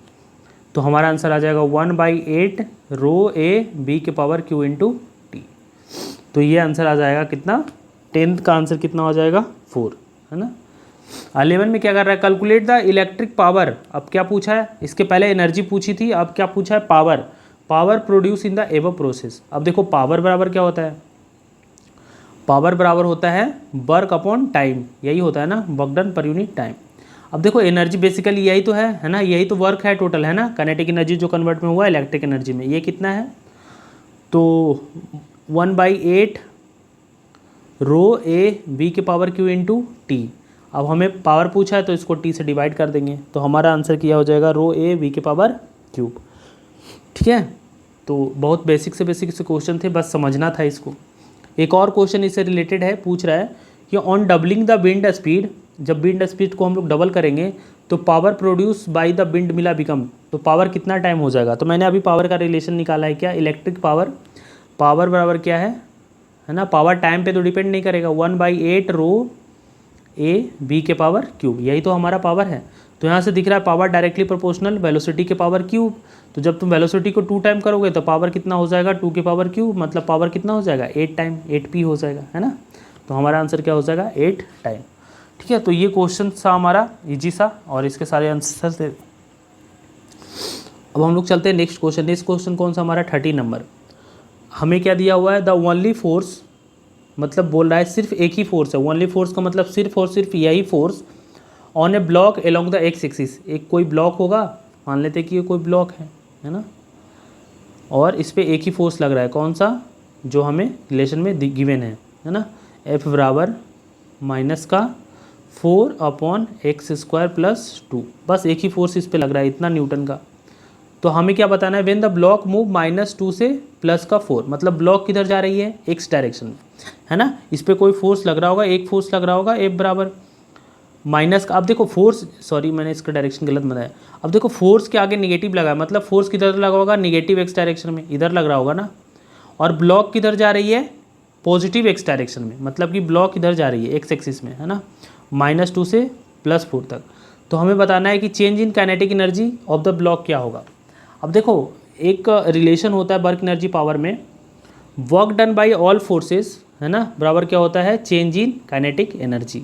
तो हमारा आंसर आ जाएगा 1/8 रो ए बी के पावर क्यू इंटू टी। तो ये आंसर आ जाएगा कितना, 10th का आंसर कितना हो जाएगा 4, है ना। 11 में क्या कर रहा है, कैलकुलेट द इलेक्ट्रिक पावर। अब क्या पूछा है, इसके पहले एनर्जी पूछी थी, अब क्या पूछा है, power. Power produce in the above process. अब देखो पावर बराबर क्या होता है, पावर बराबर होता है वर्क अपॉन टाइम, यही होता है ना, work done per unit time. अब देखो एनर्जी बेसिकली यही तो है ना, यही तो वर्क है टोटल, है ना। काइनेटिक एनर्जी जो कन्वर्ट में हुआ है इलेक्ट्रिक एनर्जी में, ये कितना है, तो 1/8 रो ए बी के पावर क्यू इंटू टी। अब हमें पावर पूछा है तो इसको टी से डिवाइड कर देंगे, तो हमारा आंसर क्या हो जाएगा, रो ए बी के पावर क्यूब। ठीक है, तो बहुत बेसिक से क्वेश्चन थे, बस समझना था इसको। एक और क्वेश्चन इससे रिलेटेड है, पूछ रहा है कि on doubling the wind speed, जब विंड स्पीड को हम लोग डबल करेंगे तो power produce by the wind मिला बिकम, तो पावर कितना टाइम हो जाएगा। तो मैंने अभी पावर का रिलेशन निकाला है, क्या, इलेक्ट्रिक पावर, पावर बराबर क्या है ना, पावर टाइम पे तो डिपेंड नहीं करेगा, 1/8 रो ए बी के पावर क्यूब, यही तो हमारा पावर है। तो यहाँ से दिख रहा है पावर डायरेक्टली प्रोपोर्शनल वेलोसिटी के पावर क्यूब। तो जब तुम वेलोसिटी को 2 टाइम करोगे तो पावर कितना हो जाएगा, 2 के पावर क्यूब, मतलब पावर कितना हो जाएगा 8 टाइम, 8p हो जाएगा, है ना। तो हमारा आंसर क्या हो जाएगा 8 टाइम। ठीक है, तो ये क्वेश्चन था हमारा इजी सा, और इसके सारे आंसर थे। अब हम लोग चलते हैं नेक्स्ट क्वेश्चन। नेक्स्ट क्वेश्चन कौन सा हमारा 30 नंबर। हमें क्या दिया हुआ है, द ओनली फोर्स, मतलब बोल रहा है सिर्फ एक ही फोर्स है, ओनली फोर्स का मतलब सिर्फ और सिर्फ यही force on A block along the x axis. एक कोई ब्लॉक होगा, मान लेते कि ये कोई ब्लॉक है ना, और इस पर एक ही फोर्स लग रहा है, कौन सा, जो हमें रिलेशन में गिवन है ना, F बराबर माइनस का 4/x² + 2, बस एक ही फोर्स इस पे लग रहा है, इतना न्यूटन का। तो हमें क्या बताना है, व्हेन द ब्लॉक मूव -2 से +4, मतलब ब्लॉक किधर जा रही है, एक्स डायरेक्शन में, है ना। इस पर कोई फोर्स लग रहा होगा, एक फोर्स लग रहा होगा, F बराबर माइनस का, अब देखो फोर्स, सॉरी मैंने इसका डायरेक्शन गलत बताया। अब देखो फोर्स के आगे निगेटिव लगा है, मतलब फोर्स किधर लगा होगा, निगेटिव एक्स डायरेक्शन में, इधर लग रहा होगा ना। और ब्लॉक किधर जा रही है, पॉजिटिव एक्स डायरेक्शन में, मतलब कि ब्लॉक इधर जा रही है एक्स एक्सिस में, है ना, -2 से +4 तक। तो हमें बताना है कि change in kinetic energy of the block क्या होगा। अब देखो एक रिलेशन होता है वर्क एनर्जी पावर में, work done bye all forces, है ना, बराबर क्या होता है, चेंज इन काइनेटिक एनर्जी।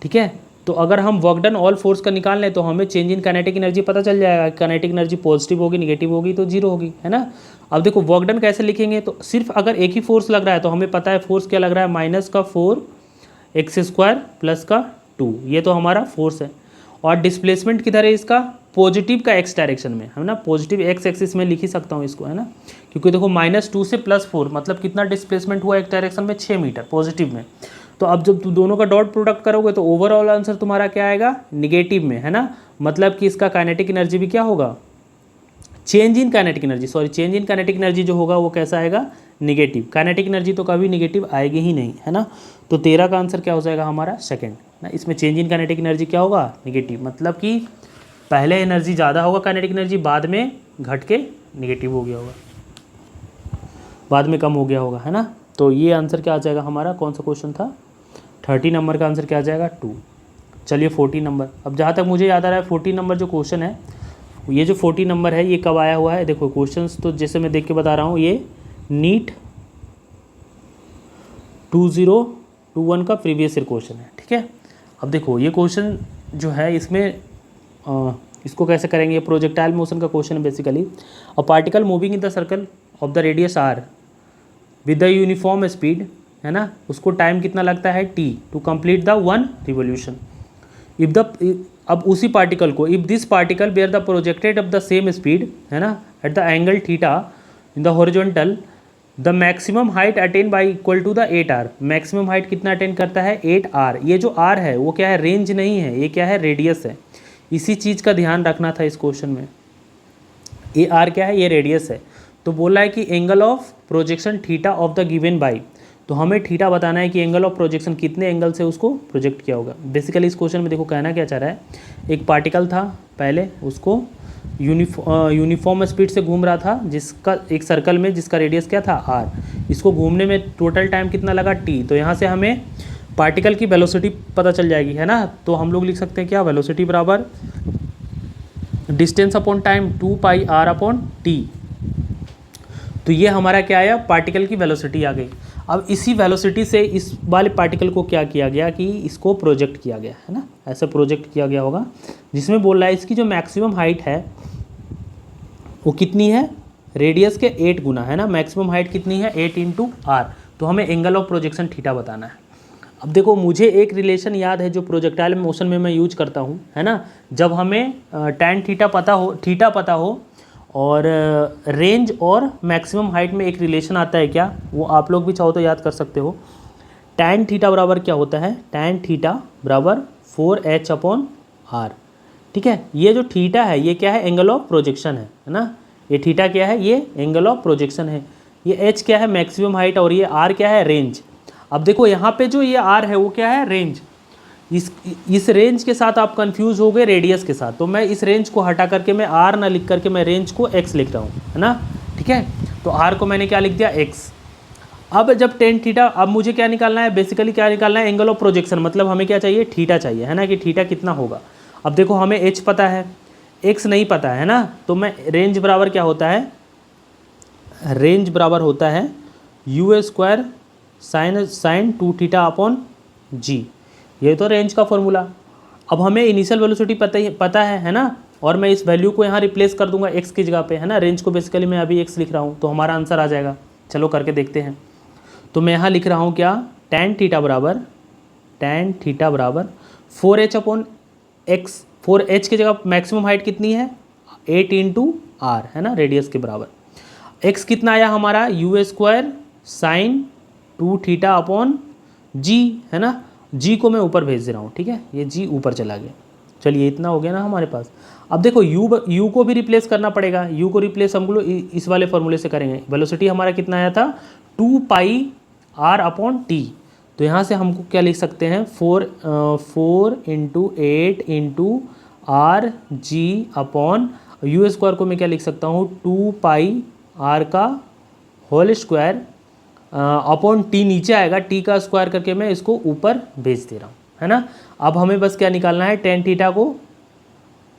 ठीक है, तो अगर हम वर्क डन ऑल फोर्स का निकाल लें तो हमें चेंज इन काइनेटिक एनर्जी पता चल जाएगा। काइनेटिक एनर्जी पॉजिटिव होगी, निगेटिव होगी तो 0 होगी, है ना। अब देखो वर्क डन कैसे लिखेंगे, तो सिर्फ अगर एक ही फोर्स लग रहा है तो हमें पता है फोर्स क्या लग रहा है, -4x² + 2, ये तो हमारा फोर्स है। और डिस्प्लेसमेंट किधर है इसका, पॉजिटिव का एक्स डायरेक्शन में, है ना, पॉजिटिव एक्स एक्सिस में लिख ही सकता हूँ इसको, है ना, क्योंकि देखो -2 से +4 मतलब कितना डिस्प्लेसमेंट हुआ एक्स डायरेक्शन में, 6 मीटर पॉजिटिव में। तो अब जब तुम दोनों का डॉट प्रोडक्ट करोगे तो ओवरऑल आंसर तुम्हारा क्या आएगा, निगेटिव में, है ना। मतलब कि इसका काइनेटिक एनर्जी भी क्या होगा, change in kinetic energy, sorry change in kinetic energy जो होगा वो कैसा आएगा, निगेटिव। काइनेटिक एनर्जी तो कभी निगेटिव आएगी ही नहीं, है ना। तो 13 का आंसर क्या हो जाएगा हमारा सेकंड ना। इसमें चेंज इन काइनेटिक एनर्जी क्या होगा, निगेटिव, मतलब कि पहले एनर्जी ज़्यादा होगा काइनेटिक एनर्जी, बाद में घट के निगेटिव हो गया होगा, बाद में कम हो गया होगा, है ना। तो ये आंसर क्या आ जाएगा हमारा, कौन सा क्वेश्चन था, 30 नंबर का आंसर क्या आ जाएगा 2। चलिए 40 नंबर। अब जहाँ तक मुझे याद आ रहा है 40 नंबर जो क्वेश्चन है, ये जो 40 नंबर है ये कब आया हुआ है, देखो क्वेश्चंस तो जैसे मैं देख के बता रहा हूँ, ये नीट 2021 का प्रीवियस ईयर क्वेश्चन है। ठीक है, अब देखो ये क्वेश्चन जो है इसमें इसको कैसे करेंगे, ये प्रोजेक्टाइल मोशन का क्वेश्चन है basically. A particle moving in the circle of the radius r with the uniform speed, है ना, उसको टाइम कितना लगता है t to complete the 1 revolution. If the, अब उसी पार्टिकल को, if this particle bear the projected of the same speed, है ना, at the angle theta in the horizontal, the maximum height attain by equal to the 8r। Maximum height कितना attain करता है, 8r। ये जो r है वो क्या है, रेंज नहीं है, ये क्या है, रेडियस है। इसी चीज़ का ध्यान रखना था इस क्वेश्चन में। ये r क्या है, ये रेडियस है। तो बोला है कि angle of projection theta of the given by, तो हमें थीटा बताना है कि एंगल ऑफ प्रोजेक्शन कितने एंगल से उसको प्रोजेक्ट किया होगा। बेसिकली इस क्वेश्चन में देखो कहना क्या चाह रहा है, एक पार्टिकल था पहले, उसको यूनिफॉर्म स्पीड से घूम रहा था, जिसका एक सर्कल में जिसका रेडियस क्या था r। इसको घूमने में टोटल टाइम कितना लगा t, तो यहाँ से हमें पार्टिकल की वेलोसिटी पता चल जाएगी, है ना। तो हम लोग लिख सकते हैं क्या, वेलोसिटी बराबर डिस्टेंस अपॉन टाइम 2 पाई r अपॉन टी। तो ये हमारा क्या आया, पार्टिकल की वेलोसिटी आ गई। अब इसी वेलोसिटी से इस वाले पार्टिकल को क्या किया गया कि इसको प्रोजेक्ट किया गया, है ना, ऐसे प्रोजेक्ट किया गया होगा, जिसमें बोल रहा है इसकी जो मैक्सिमम हाइट है वो कितनी है, रेडियस के 8 गुना, है ना। मैक्सिमम हाइट कितनी है, 8 इंटू आर। तो हमें एंगल ऑफ प्रोजेक्शन थीटा बताना है। अब देखो मुझे एक रिलेशन याद है जो प्रोजेक्टाइल मोशन में मैं यूज करता हूँ, है ना। जब हमें टैन थीटा पता हो और रेंज और मैक्सिमम हाइट में एक रिलेशन आता है क्या, वो आप लोग भी चाहो तो याद कर सकते हो। टैन थीटा बराबर क्या होता है, टैन थीटा बराबर 4h अपॉन आर, ठीक है। ये जो थीटा है ये क्या है, एंगल ऑफ प्रोजेक्शन है ना। ये थीटा क्या है, ये एंगल ऑफ प्रोजेक्शन है। ये h क्या है, मैक्सिमम हाइट, और ये r क्या है, रेंज। अब देखो यहाँ पे जो ये r है वो क्या है, रेंज। इस रेंज के साथ आप कंफ्यूज हो गए रेडियस के साथ, तो मैं इस रेंज को हटा करके मैं r ना लिख करके मैं रेंज को x लिख रहा हूँ, है ना, ठीक है। तो r को मैंने क्या लिख दिया, x। अब जब टेन थीटा, अब मुझे क्या निकालना है, बेसिकली क्या निकालना है, एंगल ऑफ प्रोजेक्शन, मतलब हमें क्या चाहिए, थीटा चाहिए, है ना, कि थीटा कितना होगा। अब देखो हमें h पता है, x नहीं पता है ना, तो मैं रेंज बराबर क्या होता है, रेंज बराबर होता है u square sine 2 theta upon G. ये तो रेंज का फॉर्मूला। अब हमें इनिशियल वेलोसिटी पता है ना, और मैं इस वैल्यू को यहाँ रिप्लेस कर दूंगा x की जगह पे, है ना। रेंज को बेसिकली मैं अभी x लिख रहा हूँ, तो हमारा आंसर आ जाएगा। चलो करके देखते हैं। तो मैं यहाँ लिख रहा हूँ क्या, टैन थीटा बराबर 4h अपॉन एक्स। 4h की जगह मैक्सिमम हाइट कितनी है, 8 इंटू आर, है ना, रेडियस के बराबर। x कितना आया हमारा, u square sine 2 theta upon G, है ना। g को मैं ऊपर भेज दे रहा हूँ, ठीक है, ये g ऊपर चला गया। चलिए इतना हो गया ना हमारे पास। अब देखो u को भी रिप्लेस करना पड़ेगा। u को रिप्लेस हम लोग इस वाले फॉर्मूले से करेंगे। वेलोसिटी हमारा कितना आया था, 2 पाई r अपॉन टी। तो यहाँ से हमको क्या लिख सकते हैं, 4 into 8 into R G upon you square को मैं क्या लिख सकता हूँ, 2 पाई आर का होल स्क्वायर अपॉन टी नीचे आएगा, टी का स्क्वायर करके मैं इसको ऊपर भेज दे रहा हूँ, है ना। अब हमें बस क्या निकालना है, टेन थीटा को,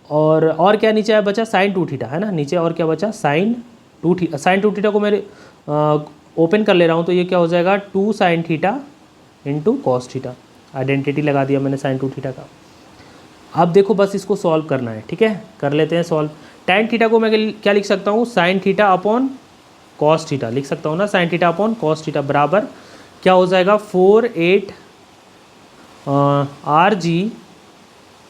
और क्या नीचे आया बचा, साइन 2 थीटा, है ना। नीचे और क्या बचा, साइन 2 थीटा। साइन 2 थीटा को मैं ओपन कर ले रहा हूँ, तो ये क्या हो जाएगा, 2 sign theta into cos theta. Identity लगा दिया मैंने साइन 2 थीटा का। अब देखो बस इसको सॉल्व करना है, ठीक है, कर लेते हैं सॉल्व। टैन थीटा को मैं क्या लिख सकता हूँ, sine theta upon cos theta लिख सकता हूँ ना, sine theta upon cos theta बराबर क्या हो जाएगा, 4 आर जी,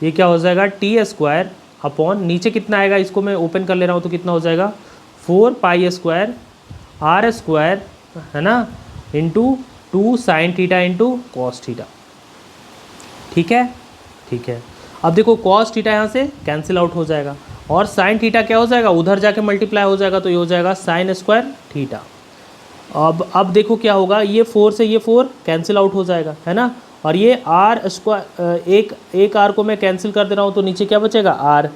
ये क्या हो जाएगा, टी स्क्वायर अपॉन नीचे कितना आएगा, इसको मैं ओपन कर ले रहा हूँ, तो कितना हो जाएगा, 4 पाई स्क्वायर आर स्क्वायर, है ना, into 2 sign theta into cos theta. ठीक है, ठीक है। अब देखो कॉस थीटा यहाँ से कैंसिल आउट हो जाएगा, और साइन थीटा क्या हो जाएगा, उधर जाके मल्टीप्लाई हो जाएगा, तो ये हो जाएगा साइन स्क्वायर थीटा। अब देखो क्या होगा, ये 4 से ये 4 कैंसिल आउट हो जाएगा, है ना, और ये आर स्क्वायर, एक आर को मैं कैंसिल कर दे रहा हूँ, तो नीचे क्या बचेगा, आर,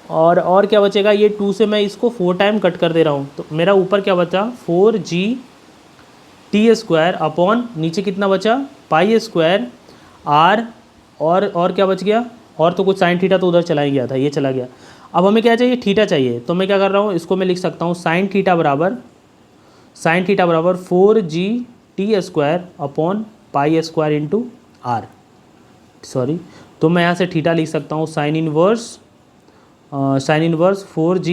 और क्या बचेगा, ये 2 से मैं इसको 4 टाइम कट कर दे रहा हूँ, तो मेरा ऊपर क्या बचा, 4g टी स्क्वायर अपॉन नीचे कितना बचा, पाई स्क्वायर आर, और क्या बच गया, और तो कुछ साइन थीटा तो उधर चला ही गया था, ये चला गया। अब हमें क्या चाहिए, थीटा चाहिए, तो मैं क्या कर रहा हूँ, इसको मैं लिख सकता हूँ साइन थीटा बराबर 4g t square upon pi square into r, sorry. तो मैं यहाँ से थीटा लिख सकता हूँ sine inverse 4g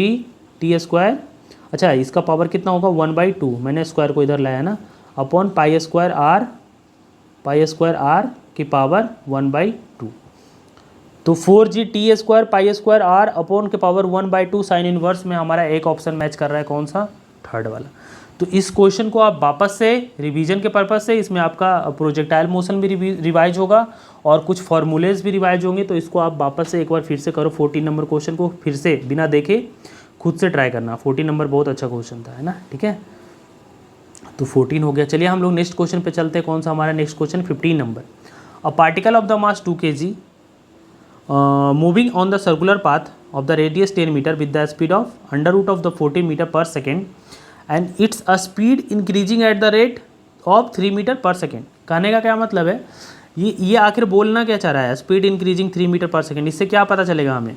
t square, अच्छा इसका पावर कितना होगा, 1/2, मैंने स्क्वायर को इधर लाया ना, अपॉन पाई स्क्वायर आर की पावर 1/2। तो 4g t square pi square r upon के पावर 1/2 साइन इनवर्स में हमारा एक ऑप्शन मैच कर रहा है, कौन सा, थर्ड वाला। तो इस क्वेश्चन को आप वापस से रिवीजन के पर्पज़ से, इसमें आपका प्रोजेक्टाइल मोशन भी रिवाइज होगा और कुछ फार्मूलेज भी रिवाइज होंगे, तो इसको आप वापस से एक बार फिर से करो। 14 नंबर क्वेश्चन को फिर से बिना देखे खुद से ट्राई करना। 14 नंबर बहुत अच्छा क्वेश्चन था, है ना, ठीक है। तो 14 हो गया। चलिए हम लोग नेक्स्ट क्वेश्चन पे चलते हैं। कौन सा हमारा next question, 15 number. A particle of the mass 2 kg moving on the circular path of the radius 10 meter with the speed of under root of the 40 meter per second and it's a speed increasing at the rate of 3 metre per second. कहने का क्या मतलब है, ये आखिर बोलना क्या चाह रहा है, speed increasing 3 metre per second, इससे क्या पता चलेगा हमें।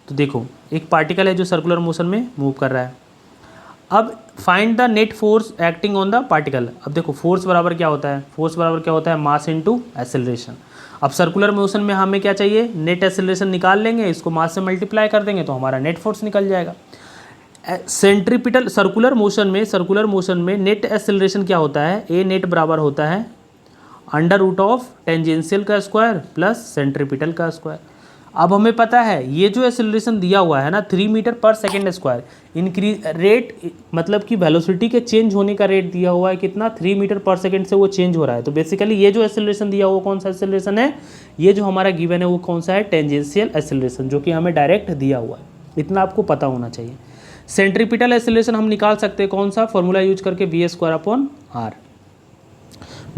तो देखो एक पार्टिकल है जो सर्कुलर मोशन में मूव कर रहा है। अब find the net force acting on the particle. अब देखो फोर्स बराबर क्या होता है, फोर्स बराबर क्या होता है, मास इनटू एक्सेलरेशन। अब सर्कुलर मोशन में हमें क्या चाहिए, नेट एक्सेलरेशन निकाल लेंगे, इसको मास से मल्टीप्लाई कर देंगे तो हमारा नेट फोर्स निकल जाएगा। सेंट्रीपिटल सर्कुलर मोशन में नेट एक्सेलरेशन क्या होता है, ए नेट बराबर होता है अंडर रूट ऑफ टेंजेंशियल का स्क्वायर प्लस सेंट्रीपिटल का स्क्वायर। अब हमें पता है ये जो एक्सेलरेशन दिया हुआ है ना 3 metre per second square, increase rate मतलब कि वेलोसिटी के चेंज होने का रेट दिया हुआ है कितना, 3 मीटर पर सेकेंड से वो चेंज हो रहा है। तो बेसिकली ये जो एक्सेलरेशन दिया हुआ कौन सा एक्सेलरेशन है, ये जो हमारा गिवन है वो कौन सा है, टेंजेंशियल एक्सेलरेशन, जो कि हमें डायरेक्ट दिया हुआ है। इतना आपको पता होना चाहिए। सेंट्रीपिटल एक्सेलरेशन हम निकाल सकते हैं कौन सा, फॉर्मूला यूज करके, v square upon r.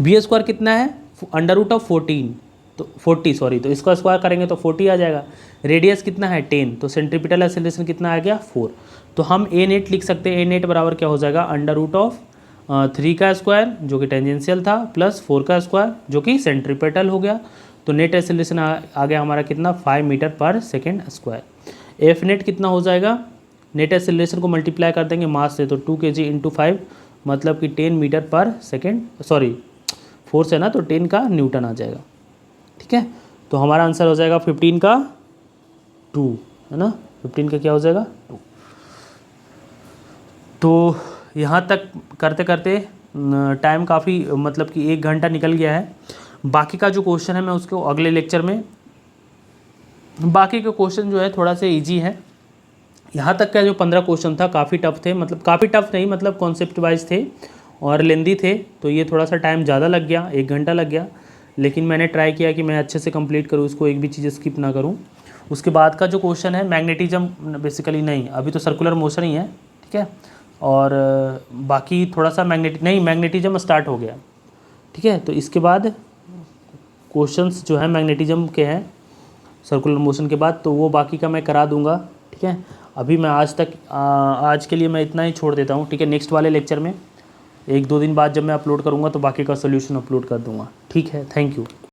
V square कितना है, अंडर रूट ऑफ 14 तो 40 सॉरी, तो इसका स्क्वायर करेंगे तो 40 आ जाएगा। रेडियस कितना है 10, तो सेंट्रीपिटल एक्सेलरेशन कितना आ गया 4। तो हम ए नेट लिख सकते हैं, ए नेट बराबर क्या हो जाएगा, अंडर रूट ऑफ 3 का स्क्वायर जो कि टेंजेंशियल था प्लस 4 का स्क्वायर जो कि सेंट्रीपिटल हो गया। तो नेट एक्सेलरेशन आ गया हमारा कितना, 5 metre per second square. F net कितना हो जाएगा, नेट एक्सेलरेशन को मल्टीप्लाई कर देंगे मास से, तो 2 kg इंटू 5 मतलब कि 10 metre per second, sorry force है ना तो 10 का न्यूटन आ जाएगा। ठीक है, तो हमारा आंसर हो जाएगा 15 का 2, है ना, 15 का क्या हो जाएगा 2। तो यहाँ तक करते करते टाइम काफ़ी मतलब कि 1 घंटा निकल गया है। बाकी का जो क्वेश्चन है मैं उसको अगले लेक्चर में, बाकी के क्वेश्चन जो है थोड़ा सा इजी है। यहाँ तक का जो 15 क्वेश्चन था काफ़ी टफ थे, मतलब काफ़ी टफ नहीं, मतलब कॉन्सेप्ट वाइज थे और लेंदी थे, तो ये थोड़ा सा टाइम ज़्यादा लग गया, 1 घंटा लग गया। लेकिन मैंने ट्राई किया कि मैं अच्छे से कंप्लीट करूँ इसको, एक भी चीज़ स्किप ना करूँ। उसके बाद का जो क्वेश्चन है मैग्नेटिज्म, बेसिकली नहीं, अभी तो सर्कुलर मोशन ही है, ठीक है, और बाकी थोड़ा सा मैग्नेटिज्म स्टार्ट हो गया, ठीक है। तो इसके बाद क्वेश्चंस जो है मैग्नेटिज्म के हैं सर्कुलर मोशन के बाद, तो वो बाकी का मैं करा दूंगा, ठीक है। अभी मैं आज के लिए मैं इतना ही छोड़ देता हूँ, ठीक है। नेक्स्ट वाले लेक्चर में 1-2 दिन बाद जब मैं अपलोड करूँगा तो बाकी का सोल्यूशन अपलोड कर दूँगा, ठीक है। Thank you.